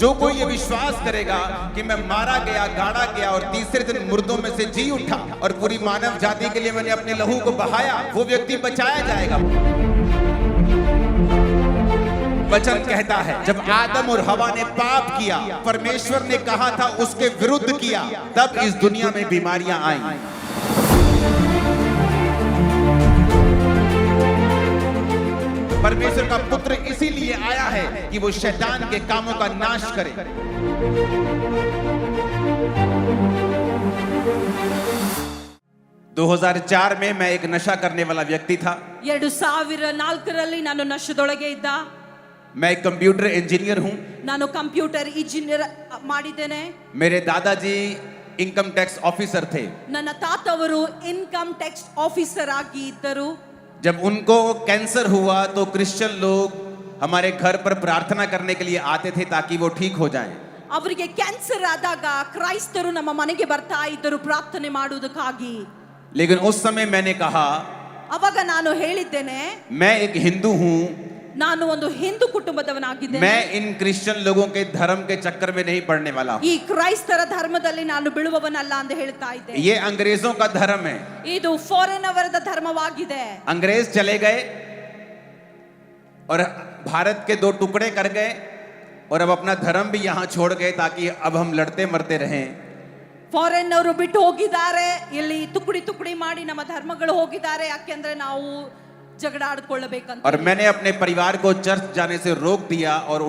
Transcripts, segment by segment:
जो कोई ये विश्वास करेगा कि मैं मारा गया, गाड़ा गया और तीसरे दिन मुर्दों में से जी उठा और पूरी मानव जाति के लिए मैंने अपने लहू को बहाया, वो व्यक्ति बचाया जाएगा। वचन कहता है जब आदम और हवा ने पाप किया, परमेश्वर ने कहा था उसके विरुद्ध किया, तब इस दुनिया में बीमारियां आई। परमेश्वर का पुत्र इसीलिए आया है कि वो शैतान के कामों का नाश करे। दो 2004 में मैं एक नशा करने वाला व्यक्ति था। 2004ರಲ್ಲಿ ನಾನು ನಶದೊಳಗೆ ಇದ್ದ। मैं एक कंप्यूटर इंजीनियर हूं। ನಾನು ಕಂಪ್ಯೂಟರ್ ಇಂಜಿನಿಯರ್ ಮಾಡಿದ್ದೇನೆ। मेरे दादाजी इनकम टैक्स ऑफिसर थे। ನನ್ನ ತಾತವರು ಇನ್ಕಮ್ ಟ್ಯಾಕ್ಸ್ ಆಫೀಸರ್ ಆಗಿ ಇದ್ದರು। जब उनको कैंसर हुआ तो क्रिश्चियन लोग हमारे घर पर प्रार्थना करने के लिए आते थे ताकि वो ठीक हो जाएं। ಅವರಿಗೆ ಕ್ಯಾನ್ಸರ್ ಆದಾಗ ಕ್ರೈಸ್ತರು ನಮ್ಮ ಮನೆಗೆ ಬರ್ತಾ ಇದ್ದರು ಪ್ರಾರ್ಥನೆ ಮಾಡುವುದಕ್ಕಾಗಿ। लेकिन उस समय मैंने कहा, ಅವಾಗ ನಾನು ಹೇಳಿದ್ದೇನೆ, मैं एक हिंदू हूं, ನಾನು ಒಂದು ಹಿಂದೂ ಕುಟುಂಬದವನಾಗಿದ್ದೇನೆ। मैं इन क्रिश्चियन लोगों के धर्म के चक्कर में नहीं पड़ने वाला हूं। ಈ ಕ್ರೈಸ್ತರ ಧರ್ಮದಲ್ಲಿ ನಾನು ಬೀಳುವವನಲ್ಲ ಅಂತ ಹೇಳ್ತಾ ಇದ್ದೆ। ये अंग्रेजों का धर्म है। ಇದು ಫಾರಿನ್ ಅವರದ ಧರ್ಮವಾಗಿದೆ। अंग्रेज चले गए और भारत के दो टुकड़े कर गए और अब अपना धर्म भी यहां छोड़ गए ताकि अब हम लड़ते मरते रहें। ಫಾರಿನ್ ಅವರು ಬಿಟ್ಟು ಹೋಗಿದ್ದಾರೆ, ಇಲ್ಲಿ ತುಕಡಿ ತುಕಡಿ ಮಾಡಿ ನಮ್ಮ ಧರ್ಮಗಳು ಹೋಗಿದ್ದಾರೆ, ಯಾಕೆಂದ್ರೆ ನಾವು झगड़ा आड़ಕೊಳ್ಳಬೇಕಂತ। और मैंने अपने परिवार को चर्च जाने से रोक दिया और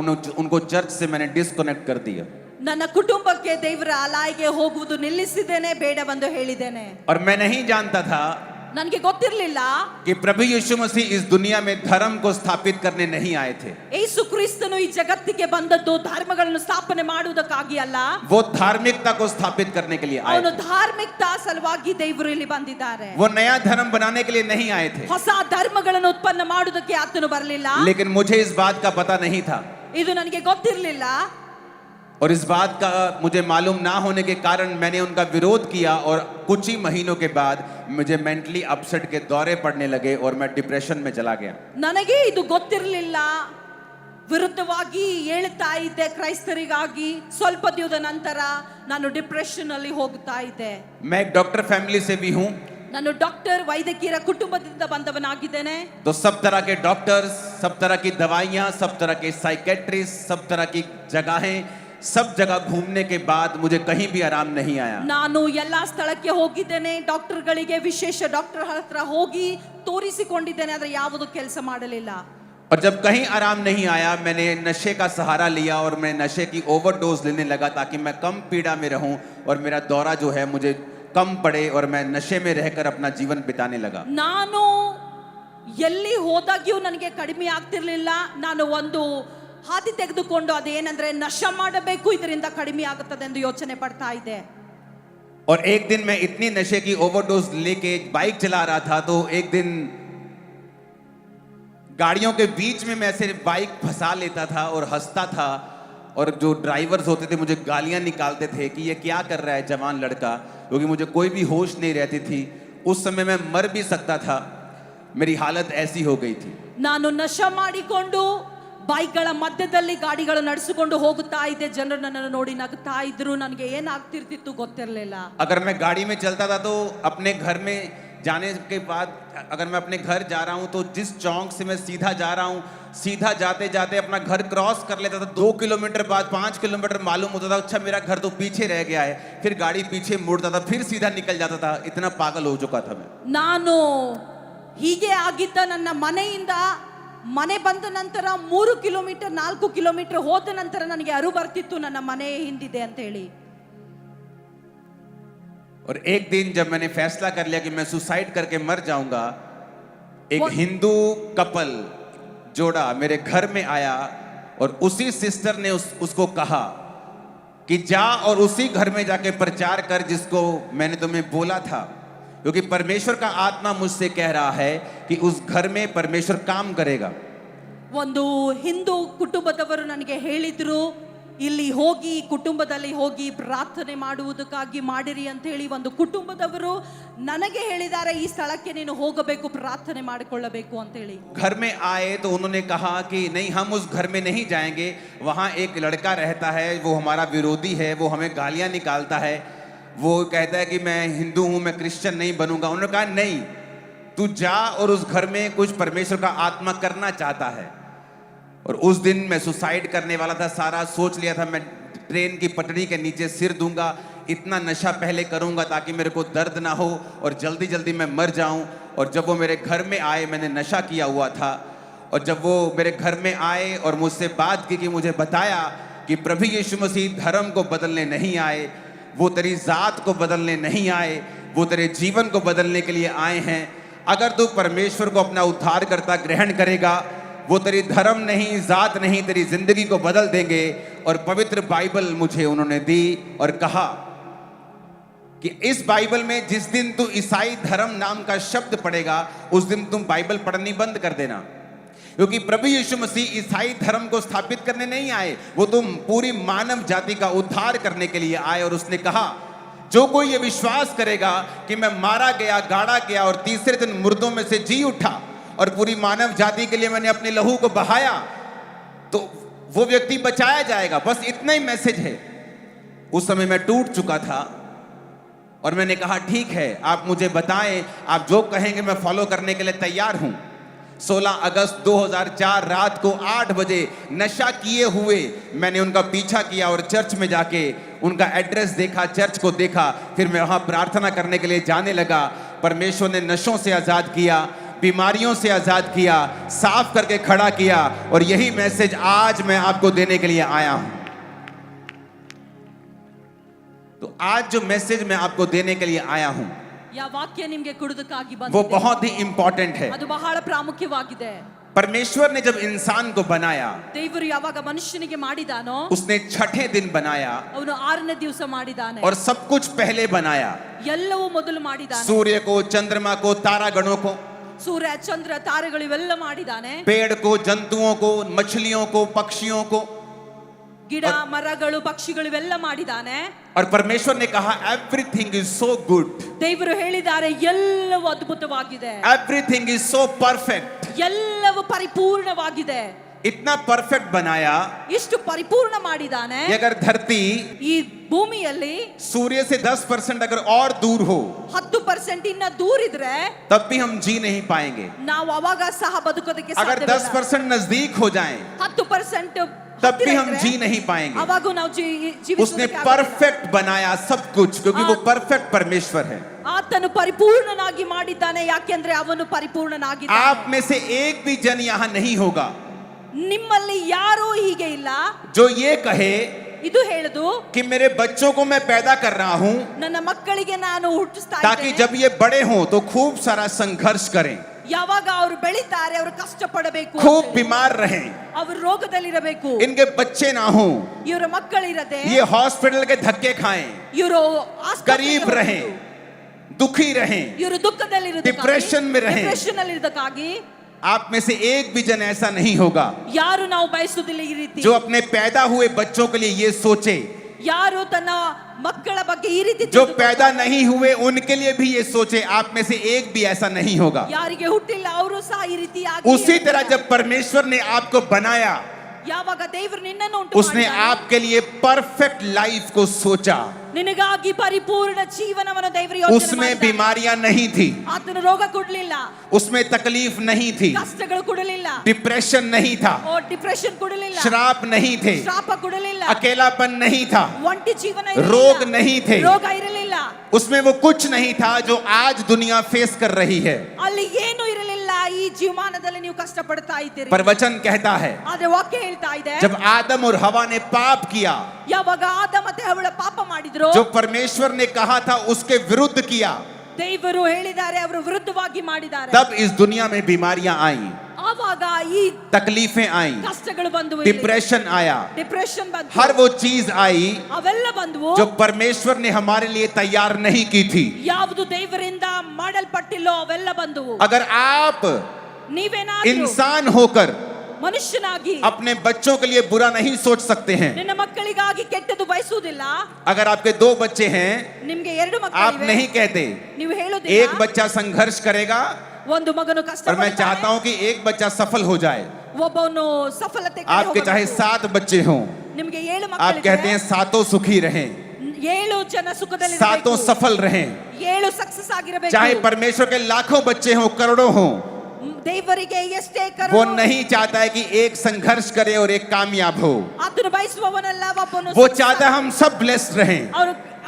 उनको चर्च से मैंने डिस्कनेक्ट कर दिया। ನನ್ನ ಕುಟುಂಬಕ್ಕೆ ದೇವರ ಆಲಯಕ್ಕೆ ಹೋಗುವುದು ನಿಲ್ಲಿಸಿದ್ದೇನೆ, ಬೇಡವೆಂದು ಹೇಳಿದ್ದೇನೆ। और मैं नहीं जानता था ನನಗೆ ಗೊತ್ತಿರಲಿಲ್ಲ कि प्रभु यीशु मसीह इस दुनिया में धर्म को स्थापित करने नहीं आए थे। ಯೇಸು ಕ್ರಿಸ್ತನು ಈ ಜಗತ್ತಿಗೆ ಬಂದದ್ದು ಧರ್ಮಗಳನ್ನು ಸ್ಥಾಪನೆ ಮಾಡುವುದಕ್ಕಾಗಿ ಅಲ್ಲ, वो धार्मिकता को स्थापित करने के लिए आए ಅವನು थे। ಧಾರ್ಮಿಕತಾ ಸಲುವಾಗಿ ದೇವರು ಇಲ್ಲಿ ಬಂದಿದ್ದಾರೆ। वो नया धर्म बनाने के लिए नहीं आए थे। ಹೊಸ ಧರ್ಮಗಳನ್ನು ಉತ್ಪನ್ನ ಮಾಡುವುದಕ್ಕೆ ಆತನು ಬರಲಿಲ್ಲ। लेकिन मुझे इस बात का पता नहीं था ಇದು ನನಗೆ ಗೊತ್ತಿರಲಿಲ್ಲ। और इस बात का मुझे मालूम ना होने के कारण मैंने उनका विरोध किया और कुछ ही महीनों के बाद मुझे मेंटली अपसेट के दौरे पड़ने लगे और मैं डिप्रेशन में चला गया। ನನಗೆ ಇದು ಗೊತ್ತಿರಲಿಲ್ಲ, ವಿರುದ್ಧವಾಗಿ ಹೇಳ್ತಾ ಇದ್ದೆ ಕ್ರೈಸ್ತರಿಗಾಗಿ। ಸ್ವಲ್ಪ ದಿನದ ನಂತರ ನಾನು ಡಿಪ್ರೆಷನ್ ಅಲ್ಲಿ ಹೋಗ್ತಾ ಇದ್ದೆ। मैं एक डॉक्टर फैमिली से भी हूं, ನಾನು ಡಾಕ್ಟರ್ ವೈದ್ಯಕೀಯ ಕುಟುಂಬದಿಂದ ಬಂದವನಾಗಿದ್ದೇನೆ। तो सब तरह के डॉक्टर्स, सब तरह की दवाइयां, सब तरह के साइकेट्रिस्ट, सब तरह की जगहें, सब जगह घूमने के बाद मुझे कहीं भी आराम नहीं आया। ನಾನು ಎಲ್ಲಾ ಸ್ಥಳಕ್ಕೆ ಹೋಗಿದ್ದೇನೆ, ಡಾಕ್ಟರ್ಗಳಿಗೆ ವಿಶೇಷ ಡಾಕ್ಟರ್ ಹತ್ರ ಹೋಗಿ ತೋರಿಸಿಕೊಂಡಿದ್ದೇನೆ, ಆದರೆ ಯಾವುದು ಕೆಲಸ ಮಾಡಲಿಲ್ಲ। और जब कहीं आराम नहीं आया मैंने नशे का सहारा लिया और मैं नशे की ओवरडोज लेने लगा ताकि मैं कम पीड़ा में रहूं और मेरा दौरा जो है मुझे कम पड़े और मैं नशे में रहकर अपना जीवन बिताने लगा। ನಾನು ಎಲ್ಲಿ ಹೋದಾಗ್ಯೂ ನನಗೆ ಕಡಿಮೆ ಆಗ್ತಿರ್ಲಿಲ್ಲ। ನಾನು ಒಂದು ಹಾದಿ ತೆಗೆದುಕೊಂಡು ಅದೇನೆಂದ್ರೆ ನಶ ಮಾಡಬೇಕು, ಇದರಿಂದ ಕಡಿಮೆ ಆಗುತ್ತದೆ ಎಂದು ಯೋಚನೆ ಪಡ್ತಾ ಇದ್ದೆ। और एक दिन मैं इतनी नशे की ओवरडोज लेके बाइक चला रहा था तो एक दिन गाड़ियों के बीच में मैं ऐसे बाइक फंसा लेता था और हंसता था और जो ड्राइवर्स होते थे मुझे गालियां निकालते थे कि ये क्या कर रहा है जवान लड़का, क्योंकि मुझे कोई भी होश नहीं रहती थी। उस समय मैं मर भी सकता था, मेरी हालत ऐसी हो गई थी। ನಾನು ನಶ ಮಾಡಿಕೊಂಡು ಬೈಕ್ಗಳ ಮಧ್ಯದಲ್ಲಿ ಗಾಡಿಗಳು ನಡೆಸಿಕೊಂಡು ಹೋಗುತ್ತಾ ಇದ್ದೆ, ಜನರು ನನ್ನನ್ನು ನೋಡಿ ನಗುತ್ತಾ ಇದ್ರು, ನನಗೆ ಏನಾಗ್ತಿರ್ತಿತ್ತು ಗೊತ್ತಿರಲಿಲ್ಲ। अगर मैं गाड़ी में चलता था तो अपने घर में जाने के बाद अगर मैं अपने घर जा रहा हूं तो जिस चौक से मैं सीधा जा रहा हूं, सीधा जाते जाते अपना घर क्रॉस कर लेता था। 2 किलोमीटर बाद 5 किलोमीटर मालूम होता था अच्छा मेरा घर तो पीछे रह गया है, फिर गाड़ी पीछे मुड़ता था, फिर सीधा निकल जाता था। इतना पागल हो चुका था मैं। ನಾನು ಹೀಗೆ ಆಗಿದ್ದ ನನ್ನ ಮನೆಯಿಂದ ಮನೆ ಬಂದ ನಂತರ 3 ಕಿಲೋಮೀಟರ್ 4 ಕಿಲೋಮೀಟರ್ ಹೋದ ನಂತರ ನನಗೆ ಅರಿವು ಬರ್ತಿತ್ತು ನನ್ನ ಮನೆ ಹಿಂದಿದೆ ಅಂತ ಹೇಳಿ। और एक दिन जब मैंने फैसला कर लिया कि मैं सुसाइड करके मर जाऊंगा, एक हिंदू कपल जोड़ा मेरे घर में आया और उसी सिस्टर ने उसको कहा कि जा और उसी घर में जाके प्रचार कर जिसको मैंने तुम्हें बोला था, क्योंकि परमेश्वर का आत्मा मुझसे कह रहा है कि उस घर में परमेश्वर काम करेगा। ಒಂದು ಹಿಂದೂ ಕುಟುಂಬದವರು ನನಗೆ ಹೇಳಿದ್ರು, ಇಲ್ಲಿ ಹೋಗಿ ಕುಟುಂಬದಲ್ಲಿ ಹೋಗಿ ಪ್ರಾರ್ಥನೆ ಮಾಡುವುದಕ್ಕಾಗಿ ಮಾಡಿರಿ ಅಂತ ಹೇಳಿ ಒಂದು ಕುಟುಂಬದವರು ನನಗೆ ಹೇಳಿದ್ದಾರೆ, ಈ ಸ್ಥಳಕ್ಕೆ ನೀನು ಹೋಗಬೇಕು, ಪ್ರಾರ್ಥನೆ ಮಾಡಿಕೊಳ್ಳಬೇಕು ಅಂತ ಹೇಳಿ. घर में आए तो उन्होंने कहा कि नहीं, हम उस घर में नहीं जाएंगे, वहां एक लड़का रहता है, वो हमारा विरोधी है, वो हमें गालियां निकालता है, वो कहता है कि मैं हिंदू हूं, मैं क्रिश्चियन नहीं बनूंगा. उन्होंने कहा नहीं, तू जा और उस घर में कुछ परमेश्वर का आत्मा करना चाहता है. और उस दिन मैं सुसाइड करने वाला था, सारा सोच लिया था, मैं ट्रेन की पटरी के नीचे सिर दूंगा, इतना नशा पहले करूंगा ताकि मेरे को दर्द ना हो और जल्दी जल्दी मैं मर जाऊं. और जब वो मेरे घर में आए, मैंने नशा किया हुआ था, और जब वो मेरे घर में आए और मुझसे बात की कि मुझे बताया कि प्रभु यीशु मसीह धर्म को बदलने नहीं आए, वो तेरी जात को बदलने नहीं आए, वो तेरे जीवन को बदलने के लिए आए हैं. अगर तू परमेश्वर को अपना उद्धारकर्ता ग्रहण करेगा, वो तेरी धर्म नहीं, जात नहीं, तेरी जिंदगी को बदल देंगे. और पवित्र बाइबल मुझे उन्होंने दी और कहा कि इस बाइबल में जिस दिन तू ईसाई धर्म नाम का शब्द पढ़ेगा, उस दिन तुम बाइबल पढ़नी बंद कर देना, क्योंकि प्रभु यीशु मसीह ईसाई धर्म को स्थापित करने नहीं आए, वो तुम पूरी मानव जाति का उद्धार करने के लिए आए. और उसने कहा, जो कोई ये विश्वास करेगा कि मैं मारा गया, गाड़ा गया और तीसरे दिन मुर्दों में से जी उठा और पूरी मानव जाति के लिए मैंने अपने लहू को बहाया, तो वो व्यक्ति बचाया जाएगा. बस इतना ही मैसेज है. उस समय मैं टूट चुका था और मैंने कहा ठीक है, आप मुझे बताएं, आप जो कहेंगे मैं फॉलो करने के लिए तैयार हूं. 16 अगस्त 2004 रात को 8 बजे नशा किए हुए मैंने उनका पीछा किया और चर्च में जाके उनका एड्रेस देखा, चर्च को देखा, फिर मैं वहां प्रार्थना करने के लिए जाने लगा. परमेश्वर ने नशों से आजाद किया, बीमारियों से आजाद किया, साफ करके खड़ा किया. और यही मैसेज आज मैं आपको देने के लिए आया हूं. तो आज जो मैसेज मैं आपको देने के लिए आया हूं, ಯಾ ವಾಕ್ಯ ನಿಮಗೆ ಕೊಡುವುದಕ್ಕಾಗಿ वो ಬಂದಿದೆ. बहुत ही इंपॉर्टेंट है. ಅದು ಬಹಳ ಪ್ರಾಮುಖ್ಯವಾಗಿದೆ. परमेश्वर ने जब इंसान को बनाया, ದೇವರು ಯಾವಾಗ ಮನುಷ್ಯನಿಗೆ ಮಾಡಿದಾನೋ, उसने छठे दिन बनाया ಅವನು 6ನೇ ದಿವಸ ಮಾಡಿದಾನೆ. और सब कुछ पहले बनाया. ಎಲ್ಲವೂ ಮೊದಲು ಮಾಡಿದಾನೆ. सूर्य को, चंद्रमा को, तारागणों को, ಸೂರ್ಯ ಚಂದ್ರ ತಾರೆಗಳು ಇವೆಲ್ಲ ಮಾಡಿದಾನೆ. पेड़ को, जंतुओं को, मछलियों को, पक्षियों को. ಗಿಡ ಮರಗಳು ಪಕ್ಷಿಗಳು ಇವೆಲ್ಲ ಮಾಡಿದಾನೆ. और परमेश्वर ने कहा एवरीथिंग इज सो गुड, ದೇವರು ಹೇಳಿದ್ದಾರೆ ಎಲ್ಲವೂ ಅದ್ಭುತವಾಗಿದೆ, एवरीथिंग इज सो परफेक्ट. ಎಲ್ಲವೂ ಪರಿಪೂರ್ಣವಾಗಿದೆ. इतना परफेक्ट बनाया ಇಷ್ಟು ಪರಿಪೂರ್ಣ ಮಾಡಿದಾನೆ. कि अगर धरती ಈ ಭೂಮಿಯಲ್ಲಿ सूर्य से 10% अगर और दूर हो, 10% ಇನ್ನ ದೂರ ಇದ್ರೆ तब भी हम जी नहीं पाएंगे. ನಾವು ಅವಾಗ ಸಹ ಬದುಕೋದಕ್ಕೆ अगर ಸಾಧ್ಯವಿಲ್ಲ. 10% नजदीक हो जाए, 10% तब भी हम जी नहीं पाएंगे. ಅವಾಗ ನಾವು उसने ಜೀವಿಸೋದಕ್ಕೆ ಆಗೋದಿಲ್ಲ. परफेक्ट बनाया सब कुछ, क्योंकि वो परफेक्ट परमेश्वर है. ಆತನು ಪರಿಪೂರ್ಣನಾಗಿ ಮಾಡಿದ್ದಾನೆ, ಯಾಕೆಂದ್ರೆ ಅವನು ಪರಿಪೂರ್ಣನಾಗಿದ್ದಾನೆ. आप में से एक भी जन यहाँ नहीं होगा ನಿಮ್ಮಲ್ಲಿ ಯಾರೂ ಹೀಗೆ ಇಲ್ಲ जो ये कहे ಇದು ಹೇಳುದು, कि मेरे बच्चों को मैं पैदा कर रहा हूं ನನ್ನ ಮಕ್ಕಳಿಗೆ ನಾನು ಹುಟ್ಟಿಸ್ತಾ ताकि ಇದ್ದೇನೆ. जब ये बड़े हों तो खूब सारा संघर्ष करें, ಯಾವಾಗ ಅವರು ಬೆಳಿತಾರೆ ಅವರು ಕಷ್ಟ ಪಡಬೇಕು, खूब बीमार रहें, ಅವರು ರೋಗದಲ್ಲಿರಬೇಕು, इनके बच्चे ना हों, ಇವರ ಮಕ್ಕಳಿರದೆ ये हॉस्पिटल के धक्के खाएं, ಇವರು गरीब रहें, दुखी रहें, ಇವರು ದುಃಖದಲ್ಲಿರುವುದಕ್ಕಾಗಿ, डिप्रेशन में रहें. ಡಿಪ್ರೆಷನ್ ಅಲ್ಲಿರುವುದಕ್ಕಾಗಿ आप में से एक भी जन ऐसा नहीं होगा ಯಾರು ನಾವು ಬಯಸುವುದಿಲ್ಲ ಈ ರೀತಿ. जो अपने पैदा हुए बच्चों के लिए ये सोचे. ಯಾರು ತನ್ನ ಮಕ್ಕಳ ಬಗ್ಗೆ ಈ ರೀತಿ जो पैदा नहीं हुए उनके लिए भी ये सोचे. आप में से एक भी ऐसा नहीं होगा. ಯಾರಿಗೆ ಹುಟ್ಟಿಲ್ಲ ಅವರು ಸಹ ಈ ರೀತಿ उसी तरह जब परमेश्वर ने आपको बनाया, ಯಾವಾಗ ದೇವರು ನಿನ್ನನ್ನು ಉಂಟು उसने ಮಾಡಿದ್ದಾನೆ, आपके लिए परफेक्ट लाइफ को सोचा. ನಿನಗಾಗಿ ಪರಿಪೂರ್ಣ ಜೀವನವನ್ನು ದೇವರು ಯೋಚನೆ उसमें ಮಾಡಿದ್ದಾನೆ. बीमारियां नहीं थी, ಆತನು ರೋಗ ಕೊಡಲಿಲ್ಲ, उसमें तकलीफ नहीं थी, ಕಷ್ಟಗಳು ಕೊಡಲಿಲ್ಲ, डिप्रेशन नहीं था, ಡಿಪ್ರೆಷನ್ ಕೊಡಲಿಲ್ಲ, श्राप नहीं थे, ಶಾಪ ಕೊಡಲಿಲ್ಲ, अकेलापन नहीं था, ಒಂಟಿ ಜೀವನ रोग नहीं थे. ರೋಗ ಇರಲಿಲ್ಲ. उसमें वो कुछ नहीं था जो आज दुनिया फेस कर रही है. ಅಲ್ಲಿ ಏನು ಇರಲಿಲ್ಲ. ಈ ಜೀವಮಾನದಲ್ಲಿ ನೀವು ಕಷ್ಟ ಪಡ್ತಾ ಇದ್ದೀರಿ. पर वचन कहता है ಆದ್ರೆ ವಾಕ್ಯ ಹೇಳ್ತಾ ಇದೆ, जब आदम और हवा ने पाप किया, ಯಾವಾಗ ಆದ ಮತ್ತೆ ಹವ್ವಳ ಪಾಪ ಮಾಡಿದ್ರು, जो परमेश्वर ने कहा था उसके विरुद्ध किया, ದೇವರು ಹೇಳಿದ್ದಾರೆ ಅವರು ವಿರುದ್ಧವಾಗಿ ಮಾಡಿದ್ದಾರೆ. तब इस दुनिया में बीमारियां आई, ಆವಾಗ ಈ तकलीफें आई, ಕಷ್ಟಗಳು ಬಂದವು, डिप्रेशन आया, ಡಿಪ್ರೆಷನ್ ಬಂತು, हर वो चीज आई ಅವೆಲ್ಲ ಬಂದವು जो परमेश्वर ने हमारे लिए तैयार नहीं की थी. ಯಾವುದು ದೇವರಿಂದ ಮಾಡಲ್ಪಟ್ಟಿಲ್ಲೋ ಅವೆಲ್ಲ ಬಂದವು. अगर आप ನೀವೇನಾದ್ರೂ इंसान होकर ಮನುಷ್ಯನಾಗಿ अपने बच्चों के लिए बुरा नहीं सोच सकते हैं। ನಿನ್ನ ಮಕ್ಕಳಿಗಾಗಿ ಕೆಟ್ಟದ್ದು ಬಯಸುವುದಿಲ್ಲ. अगर आपके 2 बच्चे हैं, ನಿಮಗೆ 2 आप ಮಕ್ಕಳಿವೆ, नहीं कहते ನೀವು एक ಹೇಳೋದಿಲ್ಲ बच्चा संघर्ष करेगा ಒಂದು ಮಗನು ಕಷ್ಟ और मैं चाहता हूं कि एक बच्चा सफल हो जाए। ಒಬ್ಬನು ಸಫಲತೆ आपके चाहे 7 बच्चे हों, ನಿಮಗೆ 7 आप कहते हैं ಮಕ್ಕಳಿವೆ, 7 सुखी रहें, 7 ಜನ ಸುಖದಲ್ಲಿ 7 सफल रहें। 7 ಸಕ್ಸಸ್ ಆಗಿರಬೇಕು. चाहे परमेश्वर के लाखों बच्चे हों, करोड़ों हों, ದೇವರಿಗೆ ಎಷ್ಟೇ वो ಕರುಣೆ नहीं चाहता है कि एक संघर्ष करे और एक कामयाब हो। ಆತನು ಬಯಸುವವನಲ್ಲ ಒಬ್ಬನು वो चाहता है हम सब ब्लेस्ड रहें,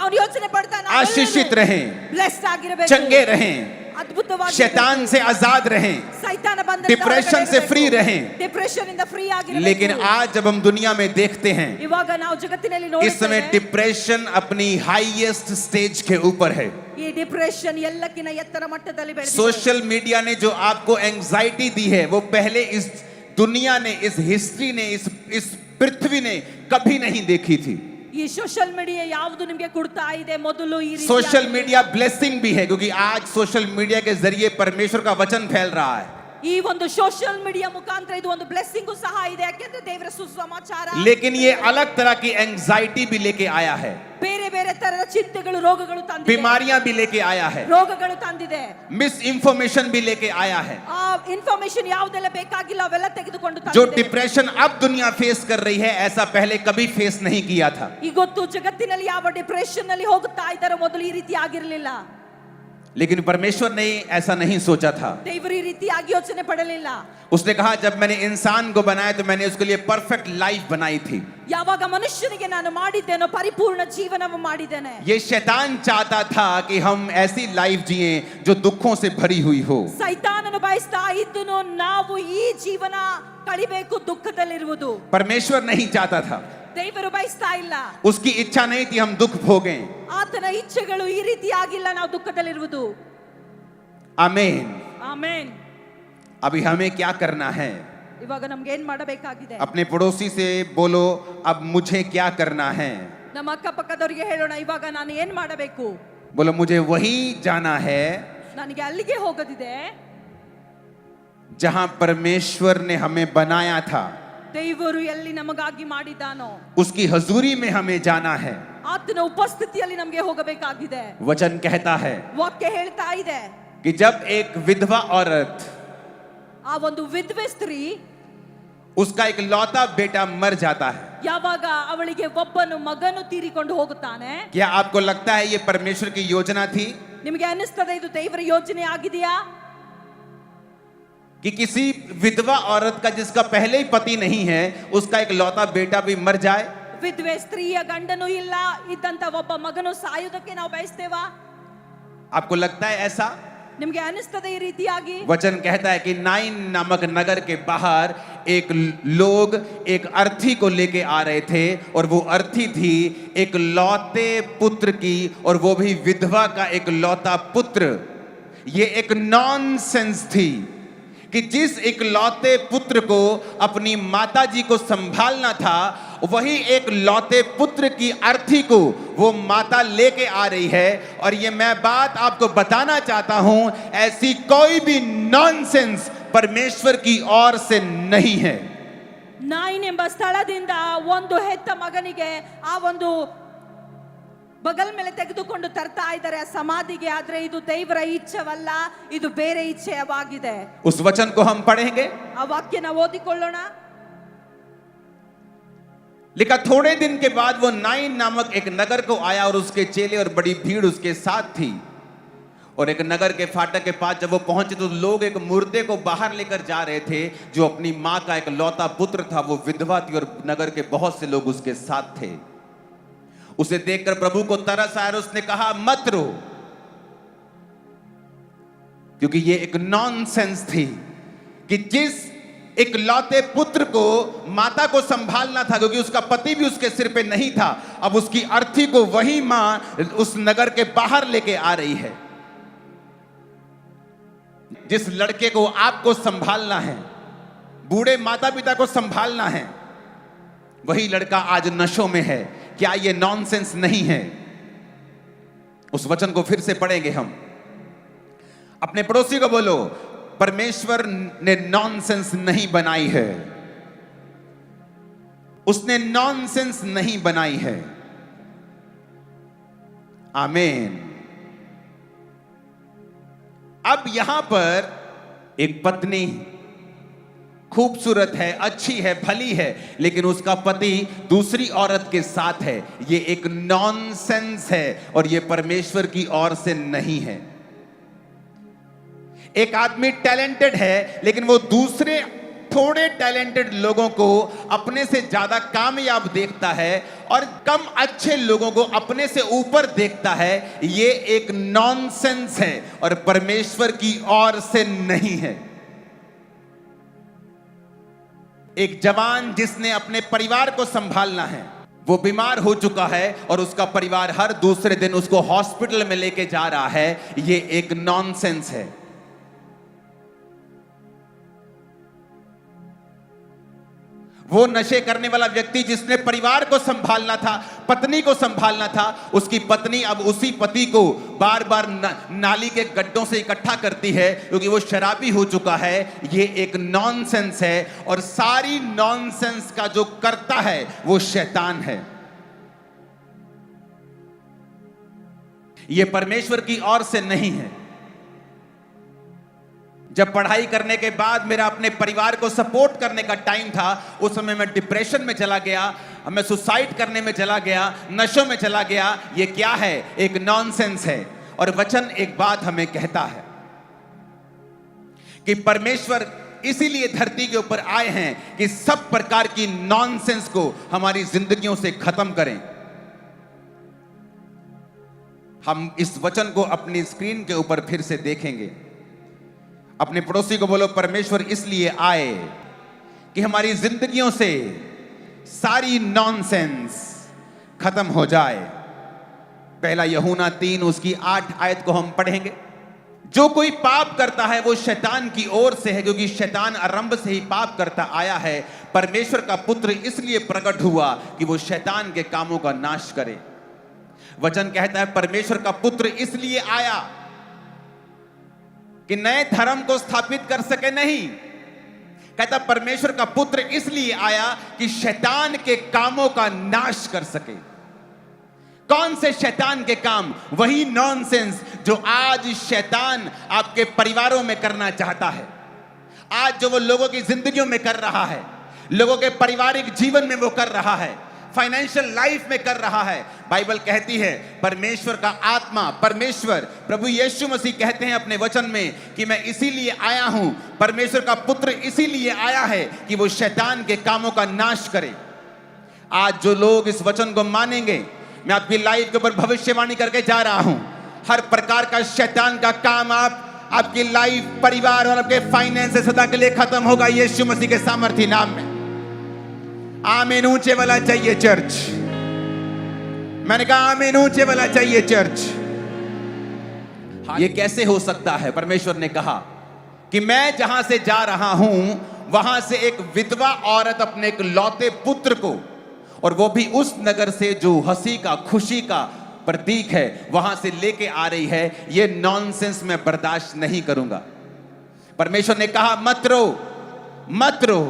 ಅವರು ಯೋಚನೆ ಪಡ್ತಾನೆ आशीषित रहें, ಬ್ಲೆಸ್ಡ್ ಆಗಿರಬೇಕು, चंगे रहें, ಅದ್ಭುತವಾಗಿ शैतान से आजाद रहें, ಸೈತಾನ ಬಂದ डिप्रेशन से फ्री रहें। ಡಿಪ್ರೆಷನ್ ಇಂದ ಫ್ರೀ ಆಗಿರಬೇಕು. लेकिन आज जब हम दुनिया में देखते हैं, ಇವಾಗ ನಾವು ಜಗತ್ತಿನಲ್ಲಿ इस समय ನೋಡುತ್ತೇವೆ डिप्रेशन अपनी हाईएस्ट स्टेज के ऊपर है। ಈ ಡಿಪ್ರೆಷನ್ ಎಲ್ಲಕ್ಕಿಂತ ಎತ್ತರ ಮಟ್ಟದಲ್ಲಿ ಬೆಳೆದಿದೆ. सोशल मीडिया ने जो आपको एंजाइटी दी है, वो पहले इस दुनिया ने, इस हिस्ट्री ने, इस पृथ्वी ने कभी नहीं देखी थी। ಈ ಸೋಷಿಯಲ್ ಮೀಡಿಯಾ ಯಾವುದು ನಿಮಗೆ ಕೊಡ್ತಾ ಇದೆ, ಮೊದಲು ಈ ರೀತಿ सोशल मीडिया ब्लेसिंग भी है, क्योंकि आज सोशल मीडिया के जरिए परमेश्वर का वचन फैल रहा है। ಈ ಒಂದು ಸೋಷಿಯಲ್ ಮೀಡಿಯಾ ಮುಖಾಂತರ ಇದು ಒಂದು ಬ್ಲೆಸ್ಸಿಂಗ್ ಸಹ ಇದೆ, ಯಾಕೆಂದ್ರೆ ದೇವರ ಸುಸಮಾಚಾರ. लेकिन ये अलग तरह की एंजाइटी भी लेके आया है, ಬೇರೆ ಬೇರೆ ತರದ ಚಿಂತೆಗಳು, ರೋಗಗಳು ತಂದಿದೆ, बीमारियां भी लेके आया है, ರೋಗಗಳು ತಂದಿದೆ, मिस इंफॉर्मेशन भी लेके आया है। ಆ ಇನ್ಫಾರ್ಮೇಶನ್ ಯಾವುದೆಲ್ಲ ಬೇಕಾಗಿಲ್ಲ ಅವೆಲ್ಲ ತೆಗೆದುಕೊಂಡು जो ತಂದಿದೆ. डिप्रेशन अब दुनिया फेस कर रही है, ऐसा पहले कभी फेस नहीं किया था। ಇವತ್ತು ಜಗತ್ತಿನಲ್ಲಿ ಯಾವ ಡಿಪ್ರೆಷನ್ ನಲ್ಲಿ ಹೋಗುತ್ತಾ ಇದ್ದಾರೆ, ಮೊದಲು ಈ ರೀತಿ ಆಗಿರಲಿಲ್ಲ. लेकिन परमेश्वर ने ऐसा नहीं सोचा था। ದೇವರು ಈ ರೀತಿಯಾಗಿ ಯೋಚನೆ ಪಡಲಿಲ್ಲ. उसने कहा जब मैंने इंसान को बनाया तो मैंने उसके लिए परफेक्ट लाइफ बनाई थी। ಯಾವಾಗ ಮನುಷ್ಯನಿಗೆ ನಾನು ಮಾಡಿದ್ದೇನೋ ಪರಿಪೂರ್ಣ ಜೀವನವನ್ನು ಮಾಡಿದ್ದೇನೆ. ये शैतान चाहता था कि हम ऐसी लाइफ जिए जो दुखों से भरी हुई हो। ಸೈತಾನನು ಬಯಸ್ತಾ ಇದ್ದನು ನಾವು ಈ ಜೀವನ ಕಳಿಬೇಕು ದುಃಖದಲ್ಲಿರುವುದು. परमेश्वर नहीं चाहता था, ದೇವರು ಬಯಸ್ತಾ ಇಲ್ಲ. उसकी इच्छा नहीं थी हम दुख भोगें। ಆತನ ಇಚ್ಛೆಗಳು ಈ ರೀತಿ ಆಗಿಲ್ಲ ನಾವು ದುಃಖದಲ್ಲಿರುವುದು. आमीन। ಆಮೆನ್. अभी हमें क्या करना है? ಇವಾಗ ನಮ್ಗೆ ಏನ್ ಮಾಡಬೇಕಾಗಿದೆ? अपने पड़ोसी से बोलो अब मुझे क्या करना है। ನಮ್ಮ ಅಕ್ಕಪಕ್ಕದವರಿಗೆ ಹೇಳೋಣ, ಇವಾಗ ನಾನು ಏನ್ ಮಾಡಬೇಕು? बोलो मुझे वही जाना है ನನಗೆ ಅಲ್ಲಿಗೆ ಹೋಗೋದಿದೆ जहां परमेश्वर ने हमें बनाया था। ದೇವರು ಎಲ್ಲಿ ನಮಗಾಗಿ ಮಾಡಿದ್ದಾನೋ उसकी हजूरी में हमें जाना है। ಆತನ ಉಪಸ್ಥಿತಿಯಲ್ಲಿ ನಮಗೆ ಹೋಗಬೇಕಾಗಿದೆ. वचन कहता है ವಾಕ್ಯ ಹೇಳ್ತಾ ಇದೆ कि जब एक विधवा औरत, ಆ ಒಂದು ವಿಧವೆ ಸ್ತ್ರೀ उसका एक लौता बेटा मर जाता है, ಯಾವಾಗ ಅವಳಿಗೆ ಒಬ್ಬನು ಮಗನು ತೀರಿಕೊಂಡು ಹೋಗುತ್ತಾನೆ, क्या आपको लगता है ये परमेश्वर की योजना थी ನಿಮಗೆ ಅನಿಸ್ತದೆ ಇದು ದೇವರ ಯೋಜನೆ ಆಗಿದೆಯಾ? कि किसी विधवा औरत का जिसका पहले ही पति नहीं है, उसका एक लौता बेटा भी मर जाए? ವಿಧವೆ ಸ್ತ್ರೀಯ ಗಂಡನು ಇಲ್ಲ ಇದ್ದಂತ ಒಬ್ಬ ಮಗನು ಸಾಯುವುದಕ್ಕೆ ನಾವು ಬಯಸ್ತೇವಾ? आपको लगता है ऐसा? ನಿಮಗೆ ಅನಿಸ್ತದೆ ಈ ರೀತಿಯಾಗಿ? वचन कहता है कि नाइन नामक नगर के बाहर एक लोग एक अर्थी को लेके आ रहे थे, और वो अर्थी थी एक लौते पुत्र की, और वो भी विधवा का एक लौता पुत्र। ये एक नॉनसेंस थी कि जिस इकलौते पुत्र को अपनी माताजी को संभालना था, वही एक लौते पुत्र की अर्थी को वो माता लेके आ रही है। और ये मैं बात आपको बताना चाहता हूं, ऐसी कोई भी नॉनसेंस परमेश्वर की ओर से नहीं है। ನಾಯಿನ್ ಎಂಬ ಸ್ಥಳದಿಂದ ಒಂದು ಹೆತ್ತ ಮಗನಿಗೆ ಆ ಒಂದು ಬಗಲ್ ಮೇಲೆ ತೆಗೆದುಕೊಂಡು ತರ್ತಾ ಇದ್ದಾರೆ ಆ ಸಮಾಧಿಗೆ, ಆದ್ರೆ ಇದು ದೇವರ ಇಚ್ಛೆವಲ್ಲ, ಇದು ಬೇರೆ ಇಚ್ಛೆಯವಾಗಿದೆ. उस वचन को हम पढ़ेंगे। ಆ ವಾಕ್ಯನ ಓದಿಕೊಳ್ಳೋಣ. लिखा थोड़े दिन के बाद वो नाइन नामक एक नगर को आया, और उसके चेले और बड़ी भीड़ उसके साथ थी। और एक नगर के फाटक के पास जब वो पहुंचे तो लोग एक मुर्दे को बाहर लेकर जा रहे थे, जो अपनी मां का एक लौता पुत्र था। वो विधवा थी और नगर के बहुत से लोग उसके साथ थे। उसे देखकर प्रभु को तरस आया और उसने कहा मत रो, क्योंकि ये एक नॉनसेंस थी कि जिस एक लौते पुत्र को माता को संभालना था, क्योंकि उसका पति भी उसके सिर पे नहीं था, अब उसकी अर्थी को वही मां उस नगर के बाहर लेके आ रही है। जिस लड़के को आपको संभालना है, बूढ़े माता पिता को संभालना है, वही लड़का आज नशों में है। क्या ये नॉनसेंस नहीं है? उस वचन को फिर से पढ़ेंगे हम। अपने पड़ोसी को बोलो, परमेश्वर ने नॉनसेंस नहीं बनाई है। उसने नॉनसेंस नहीं बनाई है। आमीन। अब यहां पर एक पत्नी खूबसूरत है, अच्छी है, भली है, लेकिन उसका पति दूसरी औरत के साथ है। ये एक नॉनसेंस है और ये परमेश्वर की ओर से नहीं है। एक आदमी टैलेंटेड है, लेकिन वो दूसरे थोड़े टैलेंटेड लोगों को अपने से ज्यादा कामयाब देखता है और कम अच्छे लोगों को अपने से ऊपर देखता है। ये एक नॉनसेंस है और परमेश्वर की ओर से नहीं है। एक जवान जिसने अपने परिवार को संभालना है, वो बीमार हो चुका है और उसका परिवार हर दूसरे दिन उसको हॉस्पिटल में लेके जा रहा है। ये एक नॉनसेंस है। वो नशे करने वाला व्यक्ति जिसने परिवार को संभालना था, पत्नी को संभालना था, उसकी पत्नी अब उसी पति को बार बार नाली के गड्ढों से इकट्ठा करती है क्योंकि वो शराबी हो चुका है। ये एक नॉनसेंस है और सारी नॉनसेंस का जो करता है वो शैतान है। ये परमेश्वर की ओर से नहीं है। जब पढ़ाई करने के बाद मेरा अपने परिवार को सपोर्ट करने का टाइम था, उस समय मैं डिप्रेशन में चला गया, मैं सुसाइड करने में चला गया, नशों में चला गया। ये क्या है? एक नॉनसेंस है। और वचन एक बात हमें कहता है कि परमेश्वर इसीलिए धरती के ऊपर आए हैं कि सब प्रकार की नॉनसेंस को हमारी जिंदगियों से खत्म करें। हम इस वचन को अपनी स्क्रीन के ऊपर फिर से देखेंगे। अपने पड़ोसी को बोलो, परमेश्वर इसलिए आए कि हमारी जिंदगियों से सारी नॉनसेंस खत्म हो जाए। पहला यूहन्ना 3 उसकी 8 आयत को हम पढ़ेंगे। जो कोई पाप करता है वो शैतान की ओर से है, क्योंकि शैतान आरंभ से ही पाप करता आया है। परमेश्वर का पुत्र इसलिए प्रकट हुआ कि वो शैतान के कामों का नाश करे। वचन कहता है परमेश्वर का पुत्र इसलिए आया कि नए धर्म को स्थापित कर सके, नहीं। कहता परमेश्वर का पुत्र इसलिए आया कि शैतान के कामों का नाश कर सके। कौन से शैतान के काम? वही नॉनसेंस जो आज शैतान आपके परिवारों में करना चाहता है। आज जो वो लोगों की जिंदगियों में कर रहा है, लोगों के पारिवारिक जीवन में वो कर रहा है, फाइनेंशियल लाइफ में कर रहा है। बाइबल कहती है परमेश्वर का आत्मा, परमेश्वर प्रभु यीशु मसीह कहते हैं अपने वचन में कि मैं इसीलिए आया हूं, परमेश्वर का पुत्र इसीलिए आया है कि वो शैतान के कामों का नाश करे। आज जो लोग इस वचन को मानेंगे, मैं आपकी लाइफ के ऊपर भविष्यवाणी करके जा रहा हूं, हर प्रकार का शैतान का काम आपकी लाइफ, परिवार और आपके फाइनेंस से सदा के लिए खत्म होगा यीशु मसीह के सामर्थी नाम में। आमीन। ऊंचे वाला चाहिए चर्च। मैंने कहा आमीन, ऊंचे वाला चाहिए चर्च। ये कैसे हो सकता है? परमेश्वर ने कहा कि मैं जहां से जा रहा हूं वहां से एक विधवा औरत अपने एक लौते पुत्र को, और वो भी उस नगर से जो हंसी का, खुशी का प्रतीक है, वहां से लेके आ रही है। ये नॉनसेंस मैं बर्दाश्त नहीं करूंगा। परमेश्वर ने कहा मत रो, मत रो।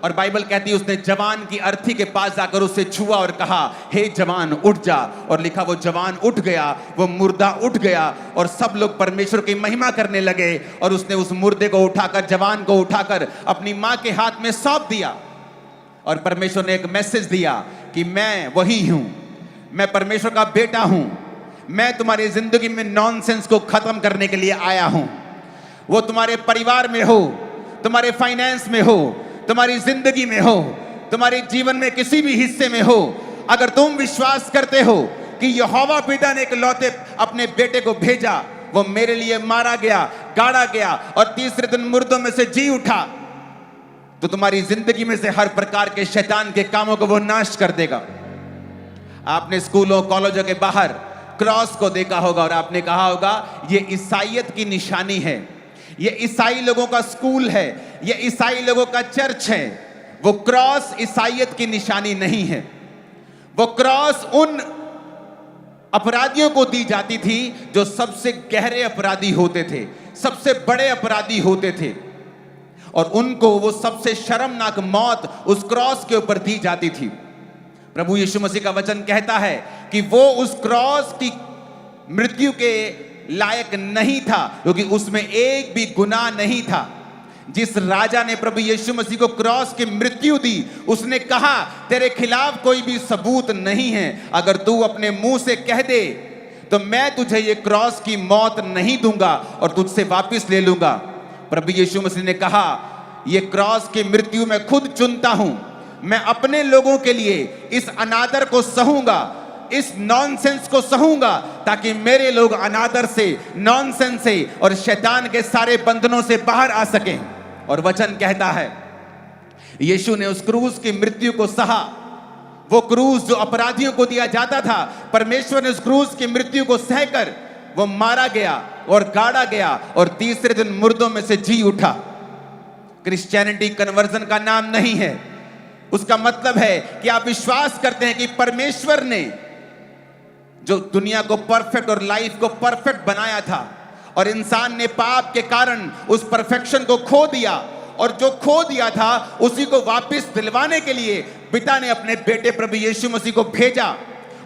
और बाइबल कहती है उसने जवान की अर्थी के पास जाकर उससे छुआ और कहा हे जवान उठ जा। और लिखा वो जवान उठ गया, वो मुर्दा उठ गया और सब लोग परमेश्वर की महिमा करने लगे। और उसने उस मुर्दे को उठाकर, जवान को उठाकर अपनी मां के हाथ में सौंप दिया। और परमेश्वर ने एक मैसेज दिया कि मैं वही हूं, मैं परमेश्वर का बेटा हूं, मैं तुम्हारी जिंदगी में नॉनसेंस को खत्म करने के लिए आया हूं। वो तुम्हारे परिवार में हो, तुम्हारे फाइनेंस में हो, तुम्हारी जिंदगी में हो, तुम्हारे जीवन में किसी भी हिस्से में हो, अगर तुम विश्वास करते हो कि यहोवा पिता ने एक लौते अपने बेटे को भेजा, वो मेरे लिए मारा गया, गाड़ा गया और तीसरे दिन मुर्दों में से जी उठा, तो तुम्हारी जिंदगी में से हर प्रकार के शैतान के कामों को वो नाश कर देगा। आपने स्कूलों, कॉलेजों के बाहर क्रॉस को देखा होगा और आपने कहा होगा ये ईसाइयत की निशानी है, ये ईसाई लोगों का स्कूल है, ये ईसाई लोगों का चर्च है। वो क्रॉस ईसाइयत की निशानी नहीं है। वो क्रॉस उन अपराधियों को दी जाती थी जो सबसे गहरे अपराधी होते थे, सबसे बड़े अपराधी होते थे, और उनको वो सबसे शर्मनाक मौत उस क्रॉस के ऊपर दी जाती थी। प्रभु यीशु मसीह का वचन कहता है कि वो उस क्रॉस की मृत्यु के लायक नहीं था, क्योंकि उसमें एक भी गुनाह नहीं था। जिस राजा ने प्रभु यीशु मसीह को क्रॉस की मृत्यु दी, उसने कहा तेरे खिलाफ कोई भी सबूत नहीं है, अगर तू अपने मुंह से कह दे तो मैं तुझे ये क्रॉस की मौत नहीं दूंगा और तुझसे वापस ले लूंगा। प्रभु यीशु मसीह ने कहा ये क्रॉस की मृत्यु मैं खुद चुनता हूं, मैं अपने लोगों के लिए इस अनादर को सहूंगा, इस नॉनसेंस को सहूंगा, ताकि मेरे लोग अनादर से, नॉनसेंस से और शैतान के सारे बंधनों से बाहर आ सकें। और वचन कहता है यीशु ने उस क्रूस की मृत्यु को सहा। वो क्रूस जो अपराधियों को दिया जाता था, परमेश्वर ने उस क्रूस की मृत्यु को सहकर वो मारा गया और गाड़ा गया और तीसरे दिन मुर्दों में से जी उठा। क्रिश्चियनिटी कन्वर्जन का नाम नहीं है। उसका मतलब है कि आप विश्वास करते हैं कि परमेश्वर ने जो दुनिया को परफेक्ट और लाइफ को परफेक्ट बनाया था और इंसान ने पाप के कारण उस परफेक्शन को खो दिया, और जो खो दिया था उसी को वापस दिलवाने के लिए पिता ने अपने बेटे प्रभु यीशु मसीह को भेजा।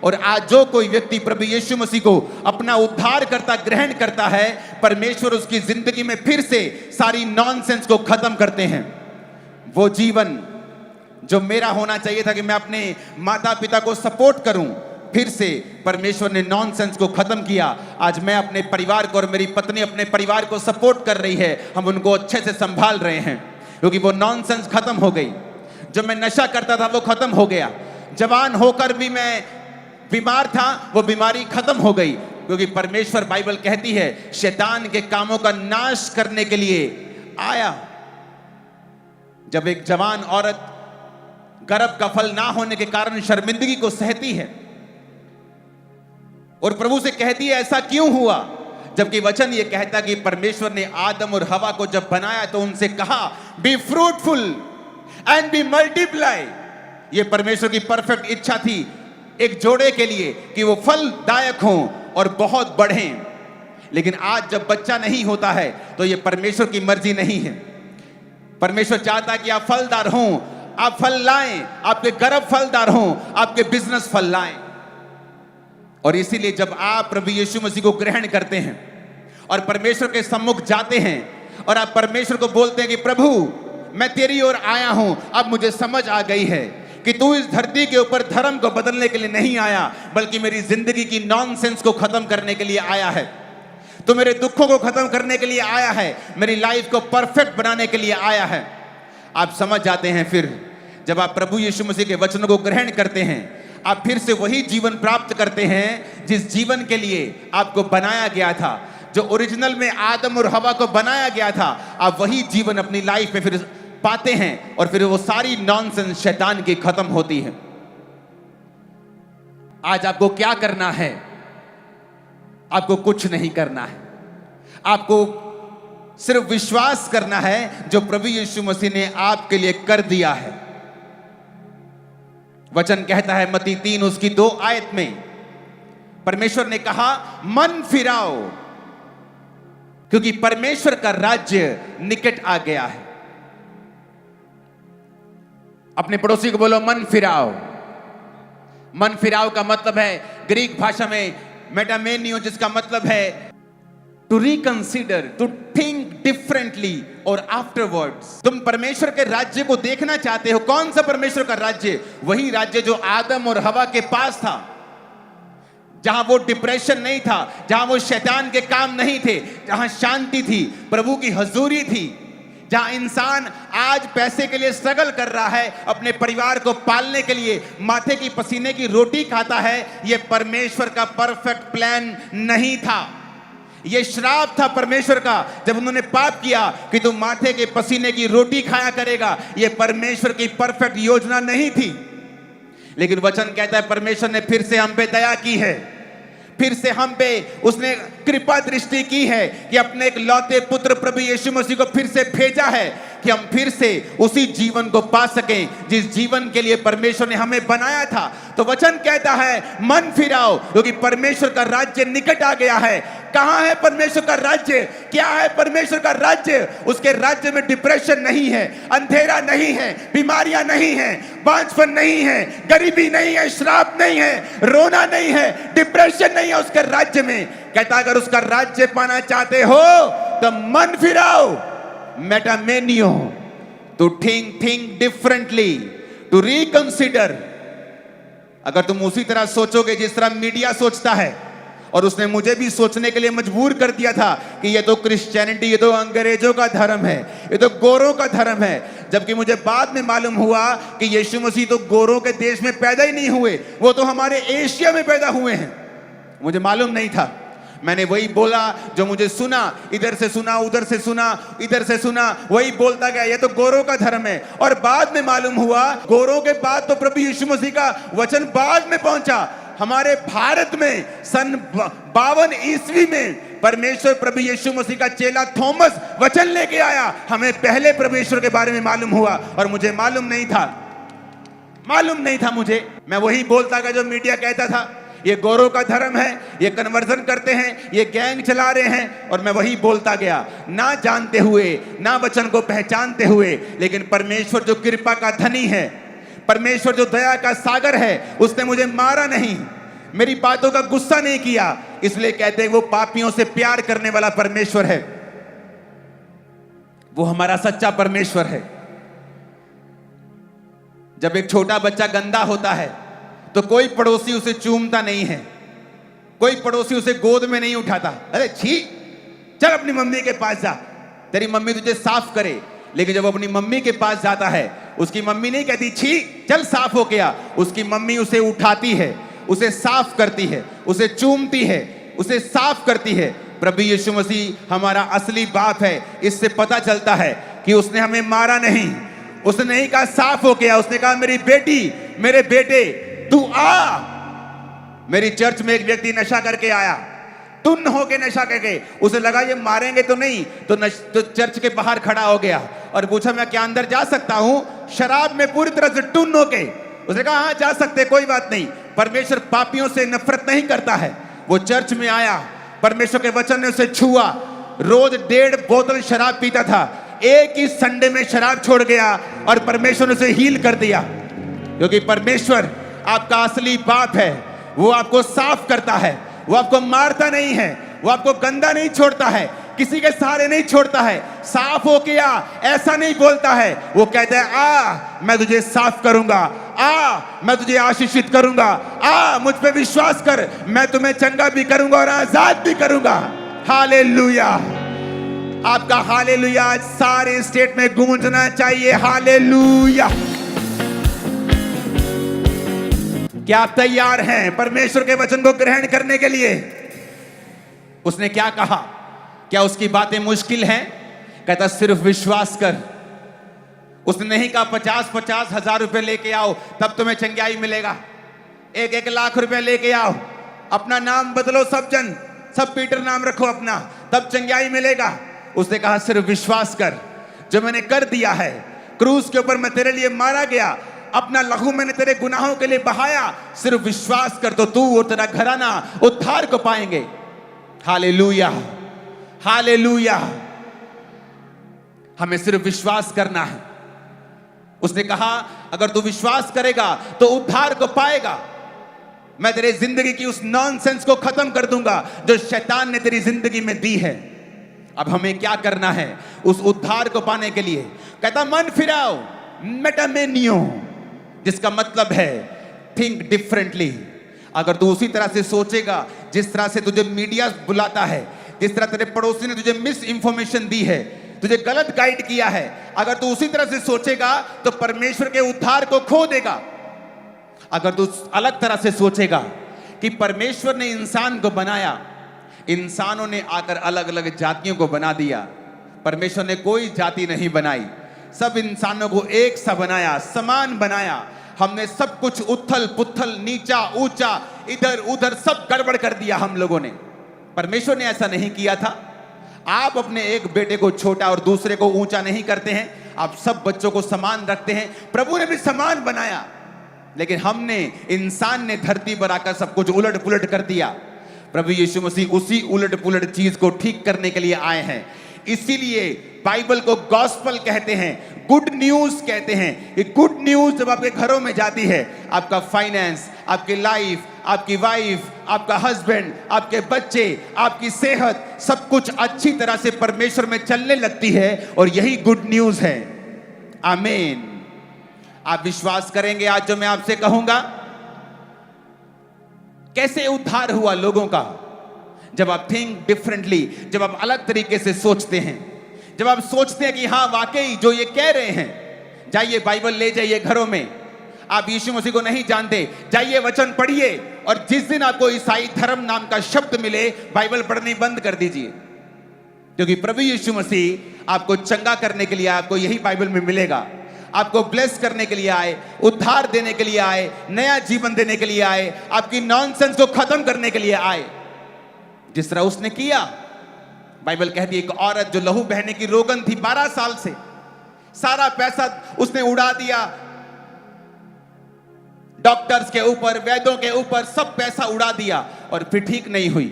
और आज जो कोई व्यक्ति प्रभु यीशु मसीह को अपना उद्धार करता ग्रहण करता है, परमेश्वर उसकी जिंदगी में फिर से सारी नॉनसेंस को खत्म करते हैं। वो जीवन जो मेरा होना चाहिए था कि मैं अपने माता पिता को सपोर्ट करूं, फिर से परमेश्वर ने नॉनसेंस को खत्म किया। आज मैं अपने परिवार को और मेरी पत्नी अपने परिवार को सपोर्ट कर रही है, हम उनको अच्छे से संभाल रहे हैं, क्योंकि वो नॉनसेंस खत्म हो गई। जो मैं नशा करता था वो खत्म हो गया। जवान होकर भी मैं बीमार था, वो बीमारी खत्म हो गई, क्योंकि परमेश्वर बाइबल कहती है शैतान के कामों का नाश करने के लिए आया। जब एक जवान औरत गर्भ का फल ना होने के कारण शर्मिंदगी को सहती है और प्रभु से कहती है ऐसा क्यों हुआ, जबकि वचन ये कहता कि परमेश्वर ने आदम और हवा को जब बनाया तो उनसे कहा be fruitful and be multiply. ये परमेश्वर की परफेक्ट इच्छा थी एक जोड़े के लिए कि वो फलदायक हों और बहुत बढ़ें। लेकिन आज जब बच्चा नहीं होता है तो ये परमेश्वर की मर्जी नहीं है। परमेश्वर चाहता है कि आप फलदार हों, आप फल लाएं, आपके गर्भ फलदार हों, आपके बिजनेस फल लाएं। और इसीलिए जब आप प्रभु यीशु मसीह को ग्रहण करते हैं और परमेश्वर के सम्मुख जाते हैं और आप परमेश्वर को बोलते हैं कि प्रभु मैं तेरी ओर आया हूं, अब मुझे समझ आ गई है कि तू इस धरती के ऊपर धर्म को बदलने के लिए नहीं आया, बल्कि मेरी जिंदगी की नॉनसेंस को खत्म करने के लिए आया है। तू मेरे दुखों को खत्म करने के लिए आया है, मेरी लाइफ को परफेक्ट बनाने के लिए आया है। आप समझ जाते हैं फिर जब आप प्रभु यीशु मसीह के वचनों को ग्रहण करते हैं, आप फिर से वही जीवन प्राप्त करते हैं जिस जीवन के लिए आपको बनाया गया था। जो ओरिजिनल में आदम और हवा को बनाया गया था, आप वही जीवन अपनी लाइफ में फिर पाते हैं और फिर वो सारी नॉनसेंस शैतान की खत्म होती है। आज आपको क्या करना है? आपको कुछ नहीं करना है, आपको सिर्फ विश्वास करना है जो प्रभु यीशु मसीह ने आपके लिए कर दिया है। वचन कहता है मत्ती 3 उसकी 2 आयत में परमेश्वर ने कहा मन फिराओ, क्योंकि परमेश्वर का राज्य निकट आ गया है। अपने पड़ोसी को बोलो मन फिराओ। मन फिराओ का मतलब है ग्रीक भाषा में मेटामेनियो, जिसका मतलब है to reconsider, to think differently और आफ्टरवर्ड्स। तुम परमेश्वर के राज्य को देखना चाहते हो। कौन सा परमेश्वर का राज्य? वही राज्य जो आदम और हवा के पास था, जहां वो डिप्रेशन नहीं था, जहां वो शैतान के काम नहीं थे, जहां शांति थी, प्रभु की हजूरी थी, जहां इंसान आज पैसे के लिए स्ट्रगल कर रहा है, अपने परिवार को पालने के लिए माथे की पसीने की रोटी खाता है। यह परमेश्वर का परफेक्ट प्लान नहीं था। यह श्राप था परमेश्वर का जब उन्होंने पाप किया कि तू माथे के पसीने की रोटी खाया करेगा। यह परमेश्वर की परफेक्ट योजना नहीं थी। लेकिन वचन कहता है परमेश्वर ने फिर से हम पे दया की है, फिर से हम पे उसने कृपा दृष्टि की है कि अपने एक लौते पुत्र प्रभु यीशु मसीह को फिर से भेजा है कि हम फिर से उसी जीवन को पा सकें जिस जीवन के लिए परमेश्वर ने हमें बनाया था। तो वचन कहता है मन फिराओ, क्योंकि परमेश्वर का राज्य निकट आ गया है। कहां है परमेश्वर का राज्य? क्या है परमेश्वर का राज्य? उसके राज्य में डिप्रेशन नहीं है, अंधेरा नहीं है, बीमारियां नहीं है, बांझपन नहीं है, गरीबी नहीं है, श्राप नहीं है, रोना नहीं है, डिप्रेशन नहीं है उसके राज्य में। कहता अगर उसका राज्य पाना चाहते हो तो मन फिराओ, मेटामेनियो, to think differently, to reconsider. अगर तुम उसी तरह सोचोगे जिस तरह मीडिया सोचता है, और उसने मुझे भी सोचने के लिए मजबूर कर दिया था कि ये तो क्रिश्चियनिटी, ये तो अंग्रेजों का धर्म है, ये तो गोरों का धर्म है, जबकि मुझे बाद में मालूम हुआ कि यीशु मसीह तो गोरों के देश में पैदा ही नहीं हुए, वो तो हमारे एशिया में पैदा हुए हैं। मुझे मालूम नहीं था। मैंने वही बोला जो मुझे सुना, इधर से सुना, उधर से सुना, इधर से सुना, वही बोलता गया ये तो गोरों का धर्म है। और बाद में मालूम हुआ गोरों के बाद तो प्रभु यीशु मसीह का वचन बाद में पहुंचा। हमारे भारत में सन 52 ईस्वी में परमेश्वर प्रभु यीशु मसीह का चेला थॉमस वचन लेके आया। हमें पहले परमेश्वर के बारे में मालूम हुआ और मुझे मालूम नहीं था मुझे। मैं वही बोलता गया जो मीडिया कहता था ये गोरों का धर्म है, ये कन्वर्जन करते हैं, ये गैंग चला रहे हैं, और मैं वही बोलता गया, ना जानते हुए, ना वचन को पहचानते हुए। लेकिन परमेश्वर जो कृपा का धनी है, परमेश्वर जो दया का सागर है, उसने मुझे मारा नहीं, मेरी बातों का गुस्सा नहीं किया। इसलिए कहते हैं वो पापियों से प्यार करने वाला परमेश्वर है, वो हमारा सच्चा परमेश्वर है। जब एक छोटा बच्चा गंदा होता है तो कोई पड़ोसी उसे चूमता नहीं है, कोई पड़ोसी उसे गोद में नहीं उठाता। अरे छी, चल अपनी मम्मी के पास जा, तेरी मम्मी तुझे साफ करे। लेकिन जब अपनी मम्मी के पास जाता है, उसकी मम्मी नहीं कहती छी चल साफ हो गया, उसकी मम्मी उसे उठाती है, उसे साफ करती है, उसे चूमती है, उसे साफ करती है। प्रभु यीशु मसीह हमारा असली बाप है। इससे पता चलता है कि उसने हमें मारा नहीं, उसने नहीं कहा साफ हो गया, उसने कहा मेरी बेटी, मेरे बेटे तू आ। मेरी चर्च में एक व्यक्ति नशा करके आया, टुन्न होके नशा करके, उसे लगा ये मारेंगे तो नहीं, तो चर्च के बाहर खड़ा हो गया और पूछा मैं क्या अंदर जा सकता हूं? शराब में पूरी तरह से टुन्न होके उसने कहा हाँ जा सकते, कोई बात नहीं। परमेश्वर पापियों से नफरत नहीं करता है। वो चर्च में आया, परमेश्वर के वचन ने उसे छुआ, रोज 1.5 बोतल शराब पीता था, एक ही संडे में शराब छोड़ गया और परमेश्वर ने उसे हील कर दिया। क्योंकि परमेश्वर आपका असली बाप है, वो आपको साफ करता है, वो आपको मारता नहीं है, वो आपको गंदा नहीं छोड़ता है, किसी के सहारे नहीं छोड़ता है। साफ हो के आ ऐसा नहीं बोलता है, वो कहता है आ मैं तुझे साफ करूंगा, आ मैं तुझे आशीषित करूंगा, आ मुझ पे विश्वास कर, मैं तुम्हें चंगा भी करूंगा और आजाद भी करूंगा। हालेलुया। आपका हालेलुया आज सारे स्टेट में गूंजना चाहिए। हालेलुया। क्या आप तैयार हैं परमेश्वर के वचन को ग्रहण करने के लिए? उसने क्या कहा? क्या उसकी बातें मुश्किल हैं? कहता सिर्फ विश्वास कर। उसने नहीं कहा 50-50 हजार रुपए लेके आओ तब तुम्हें चंगाई मिलेगा, 1-1 लाख रुपए लेके आओ, अपना नाम बदलो, सब पीटर नाम रखो अपना, तब चंगाई मिलेगा। उसने कहा सिर्फ विश्वास कर, जो मैंने कर दिया है, क्रूस के ऊपर मैं तेरे लिए मारा गया, अपना लहू मैंने तेरे गुनाहों के लिए बहाया, सिर्फ विश्वास कर तो तू और तेरा घराना उद्धार को पाएंगे। Hallelujah, hallelujah. हमें सिर्फ विश्वास करना है। उसने कहा अगर तू विश्वास करेगा तो उद्धार को पाएगा। मैं तेरे जिंदगी की उस नॉनसेंस को खत्म कर दूंगा जो शैतान ने तेरी जिंदगी में दी है। अब हमें क्या करना है उस उद्धार को पाने के लिए? कहता मन फिराओ, मेटामेनियो, जिसका मतलब है थिंक डिफरेंटली। अगर तू उसी तरह से सोचेगा जिस तरह से तुझे मीडिया बुलाता है, जिस तरह तेरे पड़ोसी ने तुझे मिस इंफॉर्मेशन दी है, तुझे गलत गाइड किया है, अगर तू उसी तरह से सोचेगा तो परमेश्वर के उद्धार को खो देगा। अगर तू अलग तरह से सोचेगा कि परमेश्वर ने इंसान को बनाया, इंसानों ने आकर अलग अलग जातियों को बना दिया, परमेश्वर ने कोई जाति नहीं बनाई, सब इंसानों को एक सा बनाया, समान बनाया। हमने सब कुछ उथल पुथल, नीचा ऊंचा, इधर उधर सब गड़बड़ कर दिया हम लोगों ने। परमेश्वर ने ऐसा नहीं किया था। आप अपने एक बेटे को छोटा और दूसरे को ऊंचा नहीं करते हैं, आप सब बच्चों को समान रखते हैं। प्रभु ने भी समान बनाया, लेकिन हमने, इंसान ने धरती पर आकर सब कुछ उलट पुलट कर दिया। प्रभु यीशु मसीह उसी उलट पुलट चीज को ठीक करने के लिए आए हैं। इसीलिए बाइबल को गॉस्पल कहते हैं, गुड न्यूज कहते हैं। ये गुड न्यूज जब आपके घरों में जाती है, आपका फाइनेंस, आपकी लाइफ, आपकी वाइफ, आपका हस्बैंड, आपके बच्चे, आपकी सेहत, सब कुछ अच्छी तरह से परमेश्वर में चलने लगती है, और यही गुड न्यूज है। आमीन। आप विश्वास करेंगे आज जो मैं आपसे कहूंगा? कैसे उद्धार हुआ लोगों का? जब आप थिंक डिफरेंटली, जब आप अलग तरीके से सोचते हैं, जब आप सोचते हैं कि हाँ वाकई जो ये कह रहे हैं, जाइए बाइबल ले जाइए घरों में। आप यीशु मसीह को नहीं जानते, जाइए वचन पढ़िए, और जिस दिन आपको ईसाई धर्म नाम का शब्द मिले, बाइबल पढ़नी बंद कर दीजिए, क्योंकि प्रभु यीशु मसीह आपको चंगा करने के लिए, आपको यही बाइबल में मिलेगा। आपको ब्लेस करने के लिए आए, उद्धार देने के लिए आए, नया जीवन देने के लिए आए, आपकी नॉनसेंस को खत्म करने के लिए आए, जिस तरह उसने किया। बाइबल कहती है एक औरत जो लहू बहने की रोगन थी 12 साल से, सारा पैसा उसने उड़ा दिया, डॉक्टर्स के ऊपर, वैद्यों के ऊपर, सब पैसा उड़ा दिया, और फिर ठीक नहीं हुई।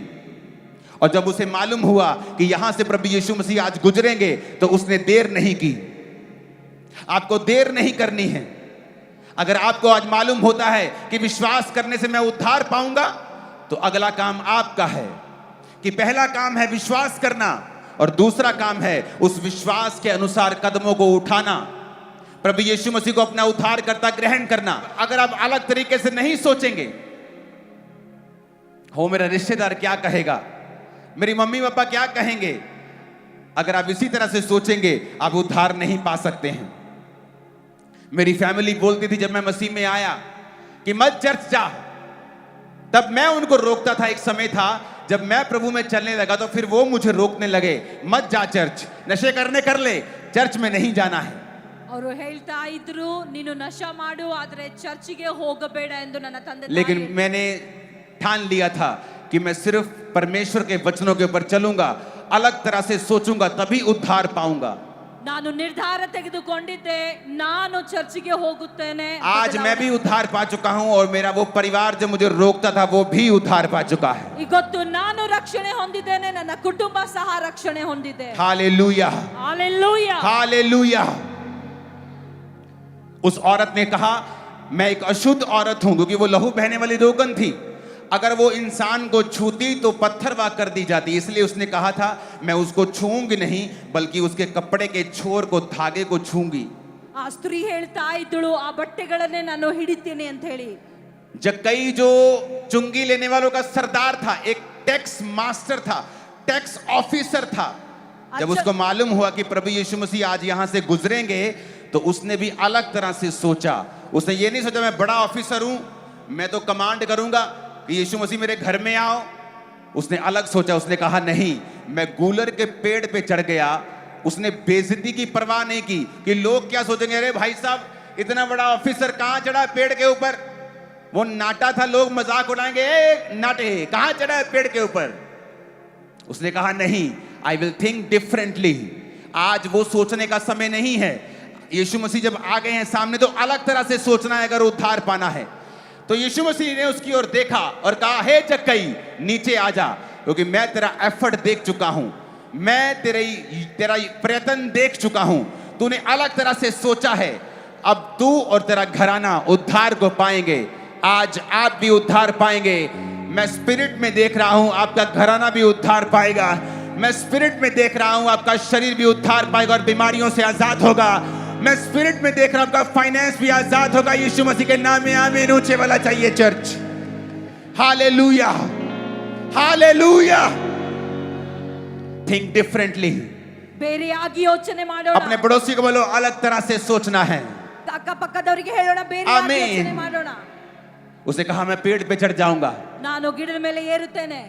और जब उसे मालूम हुआ कि यहां से प्रभु यीशु मसीह आज गुजरेंगे, तो उसने देर नहीं की। आपको देर नहीं करनी है। अगर आपको आज मालूम होता है कि विश्वास करने से मैं उद्धार पाऊंगा, तो अगला काम आपका है कि पहला काम है विश्वास करना, और दूसरा काम है उस विश्वास के अनुसार कदमों को उठाना, प्रभु यीशु मसीह को अपना उद्धारकर्ता ग्रहण करना। अगर आप अलग तरीके से नहीं सोचेंगे, हो मेरा रिश्तेदार क्या कहेगा, मेरी मम्मी पापा क्या कहेंगे, अगर आप इसी तरह से सोचेंगे, आप उद्धार नहीं पा सकते हैं। मेरी फैमिली बोलती थी जब मैं मसीह में आया कि मत चर्च जा, तब मैं उनको रोकता था। एक समय था जब मैं प्रभु में चलने लगा तो फिर वो मुझे रोकने लगे, मत जा चर्च, नशे करने कर ले, चर्च में नहीं जाना है। ಅವರು ಹೇಳ್ತಾ ಇದ್ರು, ನೀನು ನಶ ಮಾಡು ಆದ್ರೆ ಚರ್ಚಿಗೆ ಹೋಗಬೇಡ ಎಂದು ನನ್ನ ತಂದೆ ತಾಯಿ लेकिन मैंने ठान लिया था कि मैं सिर्फ परमेश्वर के वचनों के ऊपर चलूंगा, अलग तरह से सोचूंगा, तभी उद्धार पाऊंगा। ನಾನು ನಿರ್ಧಾರ ತೆಗೆದುಕೊಂಡಿದ್ದೆ, ನಾನು ಚರ್ಚಿಗೆ ಹೋಗುತ್ತೇನೆ। आज मैं भी उद्धार पा चुका हूं, और मेरा वो परिवार जो मुझे रोकता था वो भी उद्धार पा चुका है। ಇವತ್ತು ನಾನು ರಕ್ಷಣೆ ಹೊಂದಿದ್ದೇನೆ, ನನ್ನ ಕುಟುಂಬ ಸಹ ರಕ್ಷಣೆ ಹೊಂದಿದೆ। Hallelujah, hallelujah, hallelujah. उस औरत ने कहा मैं एक अशुद्ध औरत हूं, क्योंकि वो लहू बहने वाली रोगन थी। अगर वो इंसान को छूती तो पत्थर वाह कर दी जाती, इसलिए उसने कहा था मैं उसको छूंगी नहीं, बल्कि उसके कपड़े के छोर को, धागे को छूंगी। ಆ ಸ್ತ್ರೀ ಹೇಳ್ತಾ ಇದ್ದಳು, ಆ ಬಟ್ಟೆಗಳನ್ನೇ ನಾನು ಹಿಡಿತೀನಿ ಅಂತ ಹೇಳಿ। जक्कई जो चुंगी लेने वालों का सरदार था, एक टैक्स मास्टर था, टैक्स ऑफिसर था। जब उसको मालूम हुआ कि प्रभु यीशु मसीह आज यहां से गुजरेंगे, तो उसने भी अलग तरह से सोचा। उसने ये नहीं सोचा मैं बड़ा ऑफिसर हूं, मैं तो कमांड करूंगा कि यीशु मसीह मेरे घर में आओ। उसने अलग सोचा, उसने कहा नहीं, मैं गूलर के पेड़ पे चढ़ गया। उसने बेइज्जती की परवाह नहीं की कि लोग क्या सोचेंगे, अरे भाई साहब इतना बड़ा ऑफिसर कहां चढ़ा पेड़ के ऊपर। वो नाटा था, लोग मजाक उड़ाएंगे, ए नाटे कहां चढ़ा है पेड़ के ऊपर। उसने कहा नहीं, आई विल थिंक डिफरेंटली। आज वो सोचने का समय नहीं है। यीशु मसीह जब आ गए हैं सामने, तो अलग तरह से सोचना है अगर उद्धार पाना है। तो यीशु मसीह ने उसकी ओर देखा और कहा, हे जक्कई नीचे आ जा, क्योंकि मैं तेरा एफर्ट देख चुका हूं, मैं तेरा प्रयत्न देख चुका हूं, तूने अलग तरह से सोचा है। अब तू और तेरा घराना उद्धार को पाएंगे। आज आप भी उद्धार पाएंगे। मैं स्पिरिट में देख रहा हूं आपका घराना भी उद्धार पाएगा। मैं स्पिरिट में देख रहा हूं आपका शरीर भी उद्धार पाएगा और बीमारियों से आजाद होगा। मैं स्पिरिट में देख रहा हूं आपका फाइनेंस भी आजाद होगा। यीशु मसीह के नाम में आमीन। ऊंचे वाला चाहिए church. Hallelujah, hallelujah. Think differently. ಬೇರೆಯಾಗಿ ಯೋಚನೆ ಮಾಡೋಣ। अपने पड़ोसी को बोलो अलग तरह से सोचना है। ಅಕ್ಕಪಕ್ಕದವರಿಗೆ ಹೇಳೋಣ, ಬೇರೆಯಾಗಿ ಯೋಚನೆ ಮಾಡೋಣ। उसे कहा मैं पेड़ पे चढ़ जाऊंगा, ನಾನು ಗಿಡದ ಮೇಲೆ ಏರುತ್ತೇನೆ,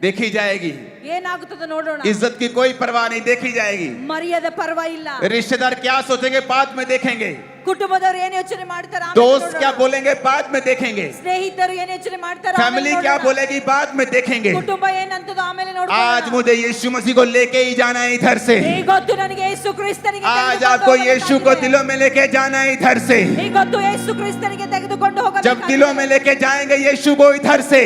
देखी जाएगी। ಏನಾಗುತ್ತದೆ ನೋಡೋಣ। इज्जत की कोई परवाह नहीं, देखी जाएगी। ಮರ್ಯಾದೆ ಪರವಾಗಿಲ್ಲ। रिश्तेदार क्या सोचेंगे बाद में देखेंगे। ಕುಟುಂಬದವರು ಏನು ಯೋಚನೆ ಮಾಡ್ತಾರೆ, दोस्त क्या बोलेंगे बाद में देखेंगे। ಸ್ನೇಹಿತರು ಏನು ಯೋಚನೆ ಮಾಡ್ತಾರೆ, फैमिली क्या बोलेगी बाद में देखेंगे। ಕುಟುಂಬ ಏನಂತದೋ ಆಮೇಲೆ ನೋಡೋಣ। आज मुझे यीशु मसीह को लेके ही जाना है इधर से। ಈಗೊತ್ತು ನನಗೆ ಯೇಸು ಕ್ರಿಸ್ತನಿಗೆ आज आपको यीशु को दिलों में लेके जाना है इधर से। ಈಗೊತ್ತು ಯೇಸು ಕ್ರಿಸ್ತನಿಗೆ ತೆಗೆದುಕೊಂಡು ಹೋಗಬೇಕು। जब दिलों में लेके जाएंगे यीशु को इधर से,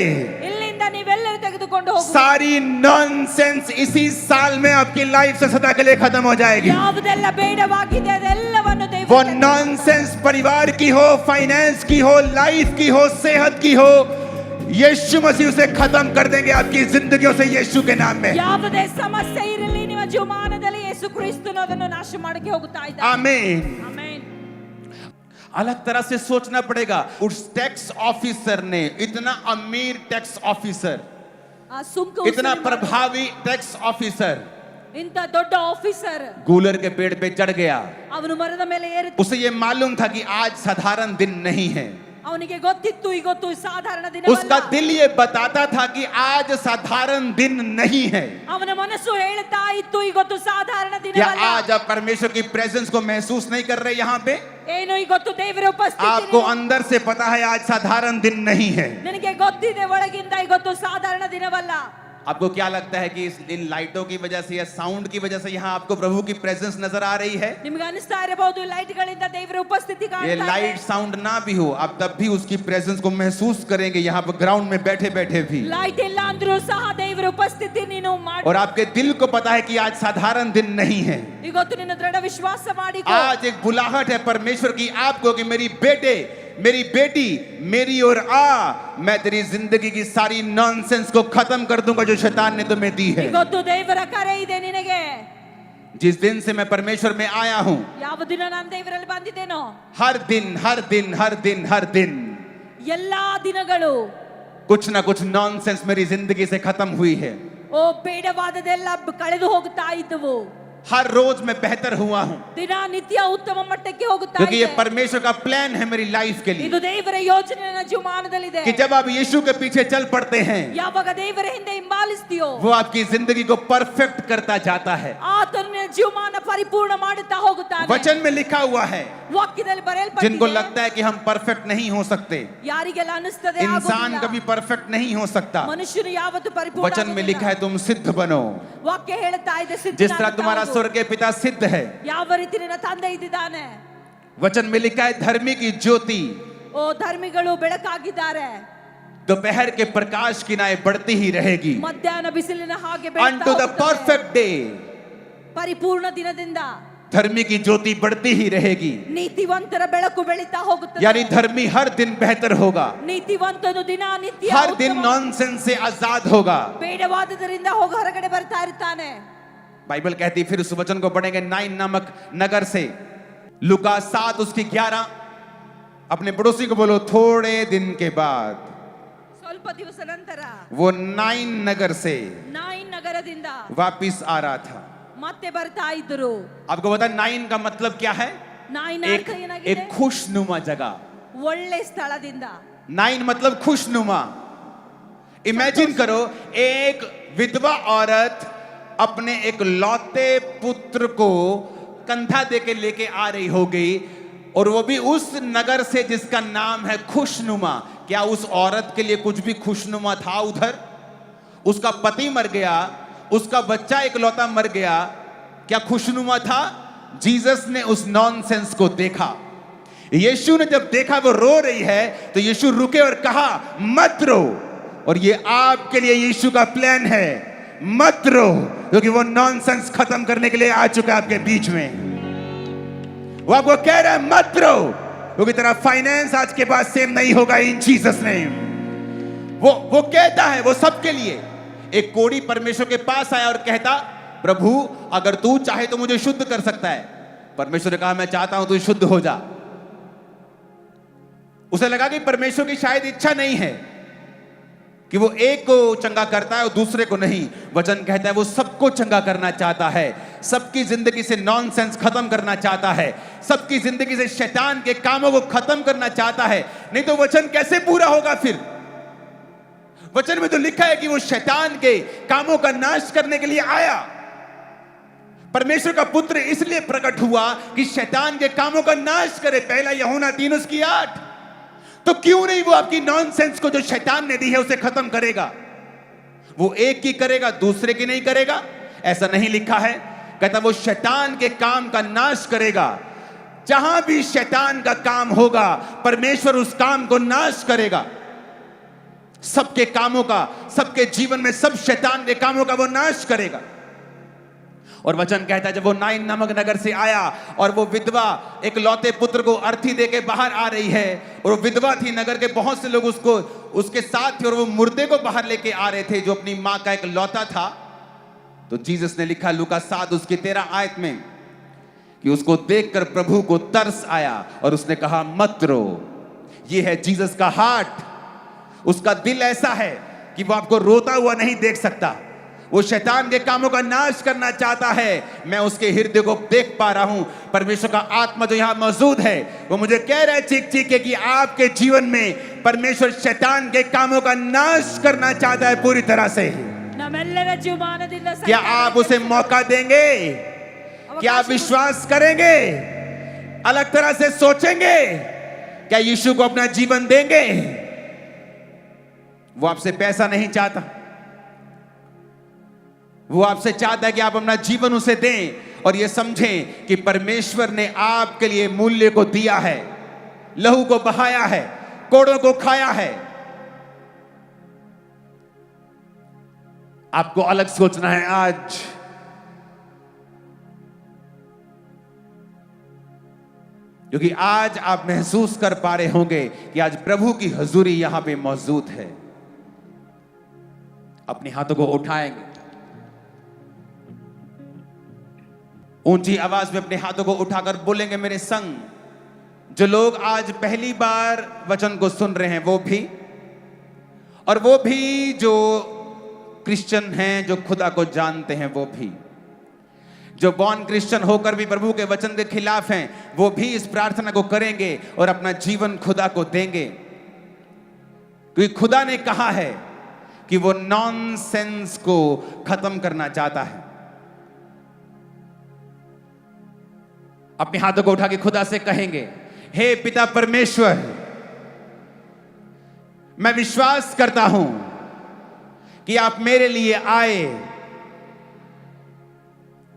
ಇಲ್ಲಿಂದ ನೀವೆಲ್ಲರೂ ತೆಗೆದುಕೊಂಡು ತೆಗೆದುಕೊಂಡು ಹೋಗುವೆ. सारी नॉनसेंस इसी साल में आपकी लाइफ से सदा के लिए खत्म हो जाएगी. ಯಾವುದೆಲ್ಲ ಬೇಡವಾಗಿದೆ ಅದೆಲ್ಲವನ್ನು वो ದೇವರು नॉनसेंस परिवार की हो, फाइनेंस की हो, लाइफ की हो, सेहत की हो, यीशु मसीह उसे खत्म कर देंगे आपकी जिंदगियों से यीशु के नाम में. ಯಾವುದೇ ಸಮಸ್ಯೆ ಇರಲಿ ನಿಮ್ಮ ಜೀವಮಾನದಲ್ಲಿ ಯೇಸು ಕ್ರಿಸ್ತನು ಅದನ್ನು ನಾಶ ಮಾಡಕ್ಕೆ ಹೋಗುತ್ತಾ ಇದ್ದಾನೆ. आमीन. ಆಮೆನ್. अलग तरह से सोचना पड़ेगा. उस टैक्स ऑफिसर ने, इतना अमीर टैक्स ऑफिसर, ಆ ಸುಂಕ इतना ವಸೂಲಿ प्रभावी टैक्स ऑफिसर ಇಂತ ದೊಡ್ಡ ಆಫೀಸರ್ गूलर के पेड़ पे चढ़ गया. ಅವನು ಮರದ ಮೇಲೆ ಏರಿ उसे ये मालूम था कि आज साधारण दिन नहीं है. ಅವನಿಗೆ ಗೊತ್ತಿತ್ತು ಇವತ್ತು ಸಾಧಾರಣ उसका ದಿನವಲ್ಲ. दिल ये बताता था कि आज साधारण दिन नहीं है. ಅವನ ಮನಸ್ಸು ಹೇಳ್ತಾ ಇತ್ತು ಇವತ್ತು ಸಾಧಾರಣ क्या ದಿನವಲ್ಲ. आज आप परमेश्वर की प्रेजेंस को महसूस नहीं कर रहे यहाँ पे? ಏನು ಇವತ್ತು ದೇವರ ಉಪಸ್ಥಿತಿ आपको अंदर से पता है आज साधारण दिन नहीं है. ನಿನಗೆ ಗೊತ್ತಿದೆ ಒಳಗಿಂದ ಇವತ್ತು ಸಾಧಾರಣ ದಿನವಲ್ಲ. आपको क्या लगता है कि इन लाइटों की वजह से या साउंड की वजह से यहाँ आपको प्रभु की प्रेजेंस नजर आ रही है? ನಿಮಗೆ ಅನಿಸ್ತಾ ಇರಬಹುದು ಲೈಟ್ ಗಳಿಂದ ದೇವರ ಉಪಸ್ಥಿತಿ ये ಕಾಣ್ತಾ ಇದೆ. लाइट साउंड ना भी हो, आप तब भी उसकी प्रेजेंस को महसूस करेंगे यहाँ पर ग्राउंड में बैठे बैठे भी. ಲೈಟ್ ಇಲ್ಲ ಅಂದ್ರೂ ಸಹ ದೇವರ ಉಪಸ್ಥಿತಿ ನೀನು ಮಾಡಿ. और आपके दिल को पता है कि आज साधारण दिन नहीं है. ಇವತ್ತು ನಿನ್ನ ದೃಢ ವಿಶ್ವಾಸ ಮಾಡಿಕೊ. आज एक बुलाहट है परमेश्वर की आपको कि मेरी बेटे, मेरी बेटी, मेरी ओर आ, मैं तेरी जिंदगी की सारी नॉनसेंस को खत्म कर दूंगा जो शैतान ने तुम्हें दी है. ಇವತ್ತು ದೇವರ ಕರೆ ಇದೆ ನಿನಗೆ. जिस दिन से मैं परमेश्वर में आया हूं, ಯಾವ ದಿನ ನಾನು ದೇವರಲ್ಲಿ ಬಂದಿದ್ದೇನೋ हर दिन हर दिन हर दिन हर दिन ಎಲ್ಲಾ ದಿನಗಳು कुछ ना कुछ नॉनसेंस मेरी जिंदगी से खत्म हुई है. ಓ ಬೇಡವಾದದೆಲ್ಲ ಕಳೆದು ಹೋಗ್ತಾ ಇದ್ದವು. हर रोज मैं बेहतर हुआ हूं ದಿನನಿತ್ಯ ಉತ್ತಮ ಮಟ್ಟಕ್ಕೆ ಹೋಗುತ್ತಾ क्योंकि ये ಇದೆ. परमेश्वर का प्लान है मेरी लाइफ के लिए ಇದು ದೇವರ ಯೋಜನೆ ನನ್ನ ಜೀವಮಾನದಲ್ಲಿದೆ. कि जब आप यीशु के पीछे चल पड़ते हैं, ಯಾವಾಗ ದೇವರ ಹಿಂದೆ ಹಿಂಬಾಲಿಸ್ತೀಯೋ वो आपकी जिंदगी को परफेक्ट करता जाता है. ಆತನು ನಿನ್ನ ಜೀವಮಾನ ಪರಿಪೂರ್ಣ ಮಾಡುತ್ತಾ ಹೋಗುತ್ತಾನೆ. वचन में लिखा हुआ है, ವಾಕ್ಯದಲ್ಲಿ जिनको ಬರೆಯಲ್ಪಟ್ಟಿದೆ. लगता है कि हम परफेक्ट नहीं हो सकते, ಯಾರಿಗೆಲ್ಲ ಅನಿಸ್ತದೆ इंसान ಆಗೋದಿಲ್ಲ. कभी परफेक्ट नहीं हो सकता. ಮನುಷ್ಯನು ಯಾವತ್ತೂ ಪರಿಪೂರ್ಣ वचन में ಆಗೋದಿಲ್ಲ. लिखा है तुम सिद्ध बनो ವಾಕ್ಯ ಹೇಳುತ್ತಾ ಇದೆ जिस तरह तुम्हारा ಸಿದ್ಧನಾಗುತ್ತಾ ಹೋಗು. स्वर्गीय पिता सिद्ध है. ಯಾವ ರೀತಿ ನಿನ್ನ ತಂದೆ ಇದ್ದಾನೆ. वचन में लिखा है धर्मी की ज्योति ಓ ಧರ್ಮಿಗಳು ಬೆಳಕಾಗಿದ್ದಾರೆ. दोपहर के प्रकाश की नाय बढ़ती ही रहेगी ಮಧ್ಯಾಹ್ನ ಬಿಸಿಲಿನ ಹಾಗೆ unto the ಬೆಳಗ್ತಾ perfect day. ಪರಿಪೂರ್ಣ ದಿನದಿಂದ धर्मी की ज्योति बढ़ती ही रहेगी, ನೀತಿವಂತರ ಬೆಳಕು ಬೆಳೀತಾ ಹೋಗುತ್ತದೆ. यानी धर्मी हर दिन बेहतर होगा, ನೀತಿವಂತನು ದಿನ ನಿತ್ಯ हर दिन ಉತ್ತಮ. नॉनसेंस से आजाद होगा. ಬೇಡವಾದದರಿಂದ ಹೋಗ ಹೊರಗಡೆ ಬರ್ತಾ ಇರ್ತಾನೆ. बाइबल कहती है, फिर उस वचन को पढ़ेंगे नाइन नामक नगर से, लुका 7 उसकी 11. अपने पड़ोसी को बोलो थोड़े दिन के बाद ಸ್ವಲ್ಪ ದಿವಸ ನಂತರ वो नाइन नगर से ನಾಯಿನ್ ನಗರದಿಂದ वापिस आ रहा था. ಮತ್ತೆ ಬರ್ತಾ ಇದ್ರು. आपको पता है नाइन का मतलब क्या है? ನಾಯಿನ एक ಅರ್ಥ ಏನಾಗಿದೆ? एक खुशनुमा जगह. ಒಳ್ಳೆ ಸ್ಥಳದಿಂದ. नाइन मतलब खुशनुमा. इमेजिन करो एक विधवा औरत अपने एक लौते पुत्र को कंधा दे के लेके आ रही होगी, और वो भी उस नगर से जिसका नाम है खुशनुमा. क्या उस औरत के लिए कुछ भी खुशनुमा था उधर? उसका पति मर गया, उसका बच्चा इकलौता मर गया, क्या खुशनुमा था? जीसस ने उस नॉनसेंस को देखा. यीशु ने जब देखा वो रो रही है, तो यीशु रुके और कहा मत रो. और ये आपके लिए यीशु का प्लान है, मत रो, क्योंकि वो नॉनसेंस खत्म करने के लिए आ चुका है आपके बीच में. वो आपको कह रहा है मत रो, क्योंकि तेरा फाइनेंस आज के बाद सेम नहीं होगा इन जीसस नेम. वो कहता है, वो सबके लिए. एक कोढ़ी परमेश्वर के पास आया और कहता, प्रभु अगर तू चाहे तो मुझे शुद्ध कर सकता है. परमेश्वर ने कहा मैं चाहता हूं तू शुद्ध हो जा. उसे लगा कि परमेश्वर की शायद इच्छा नहीं है कि वो एक को चंगा करता है और दूसरे को नहीं. वचन कहता है वो सबको चंगा करना चाहता है, सबकी जिंदगी से नॉनसेंस खत्म करना चाहता है, सबकी जिंदगी से शैतान के कामों को खत्म करना चाहता है. नहीं तो वचन कैसे पूरा होगा फिर? वचन में तो लिखा है कि वो शैतान के कामों का नाश करने के लिए आया. परमेश्वर का पुत्र इसलिए प्रकट हुआ कि शैतान के कामों का नाश करे. पहला यूहन्ना 3:8. तो क्यों नहीं वो आपकी नॉनसेंस को जो शैतान ने दी है उसे खत्म करेगा? वो एक की करेगा, दूसरे की नहीं करेगा, ऐसा नहीं लिखा है. कहता वो शैतान के काम का नाश करेगा. जहां भी शैतान का काम होगा परमेश्वर उस काम को नाश करेगा. सबके कामों का, सबके जीवन में सब शैतान के कामों का वो नाश करेगा। और वचन कहता है जब वो नाइन नामक नगर से आया और वो विधवा एक लौते पुत्र को अर्थी देके बाहर आ रही है, और वो विधवा थी, नगर के बहुत से लोग उसको उसके साथ थे और वो मुर्दे को बाहर लेके आ रहे थे जो अपनी मां का एक लौता था। तो जीसस ने लिखा लूका 7 उसकी 13 आयत में कि उसको देखकर प्रभु को तरस आया और उसने कहा मत रो। ये है जीसस का हार्ट। उसका दिल ऐसा है कि वो आपको रोता हुआ नहीं देख सकता। वो शैतान के कामों का नाश करना चाहता है। मैं उसके हृदय को देख पा रहा हूं। परमेश्वर का आत्मा जो यहां मौजूद है वो मुझे कह रहा है चीख चीख के कि आपके जीवन में परमेश्वर शैतान के कामों का नाश करना चाहता है पूरी तरह से। ನಮ್ಮೆಲ್ಲರ ಜೀವಮಾನದಿಂದ क्या आप उसे मौका देंगे? क्या आप विश्वास करेंगे? अलग तरह से सोचेंगे? क्या यीशु को अपना जीवन देंगे? वो आपसे पैसा नहीं चाहता, वो आपसे चाहता है कि आप अपना जीवन उसे दें और ये समझें कि परमेश्वर ने आपके लिए मूल्य को दिया है, लहू को बहाया है, कोड़ों को खाया है। आपको अलग सोचना है आज। क्योंकि आज आप महसूस कर पा रहे होंगे कि आज प्रभु की हजूरी यहां पे मौजूद है। अपने हाथों को उठाएंगे, ऊंची आवाज में अपने हाथों को उठाकर बोलेंगे मेरे संग, जो लोग आज पहली बार वचन को सुन रहे हैं वो भी, और वो भी जो क्रिश्चियन हैं, जो खुदा को जानते हैं वो भी, जो बॉर्न क्रिश्चियन होकर भी प्रभु के वचन के खिलाफ हैं वो भी इस प्रार्थना को करेंगे और अपना जीवन खुदा को देंगे। क्योंकि खुदा ने कहा है कि वो नॉनसेंस को खत्म करना चाहता है। अपने हाथों को उठा के खुदा से कहेंगे, हे पिता परमेश्वर, मैं विश्वास करता हूं कि आप मेरे लिए आए।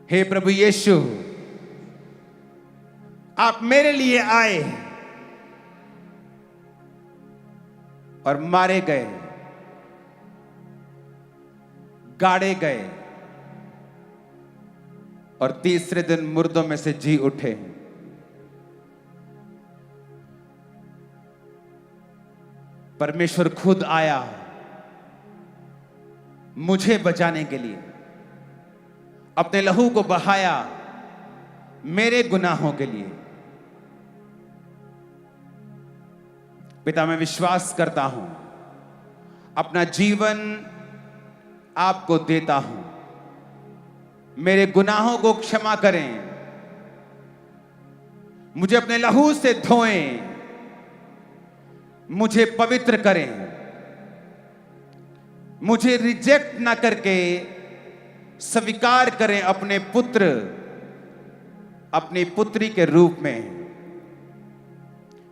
हे प्रभु यीशु, आप मेरे लिए आए और मारे गए, गाड़े गए और तीसरे दिन मुर्दों में से जी उठे। परमेश्वर खुद आया मुझे बचाने के लिए, अपने लहू को बहाया मेरे गुनाहों के लिए। पिता मैं विश्वास करता हूं, अपना जीवन आपको देता हूं। मेरे गुनाहों को क्षमा करें, मुझे अपने लहू से धोएं, मुझे पवित्र करें, मुझे रिजेक्ट ना करके स्वीकार करें अपने पुत्र, अपनी पुत्री के रूप में।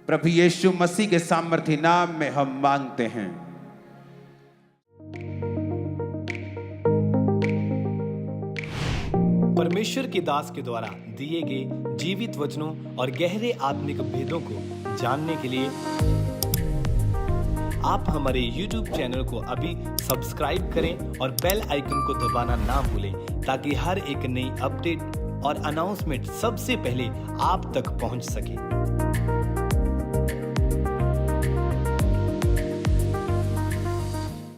प्रभु यीशु मसीह के सामर्थी नाम में हम मांगते हैं। परमेश्वर के दास के द्वारा दिए गए जीवित वचनों और गहरे आत्मिक भेदों को जानने के लिए आप हमारे YouTube चैनल को अभी सब्सक्राइब करें और बेल आइकन को दबाना ना भूलें, ताकि हर एक नई अपडेट और अनाउंसमेंट सबसे पहले आप तक पहुंच सके।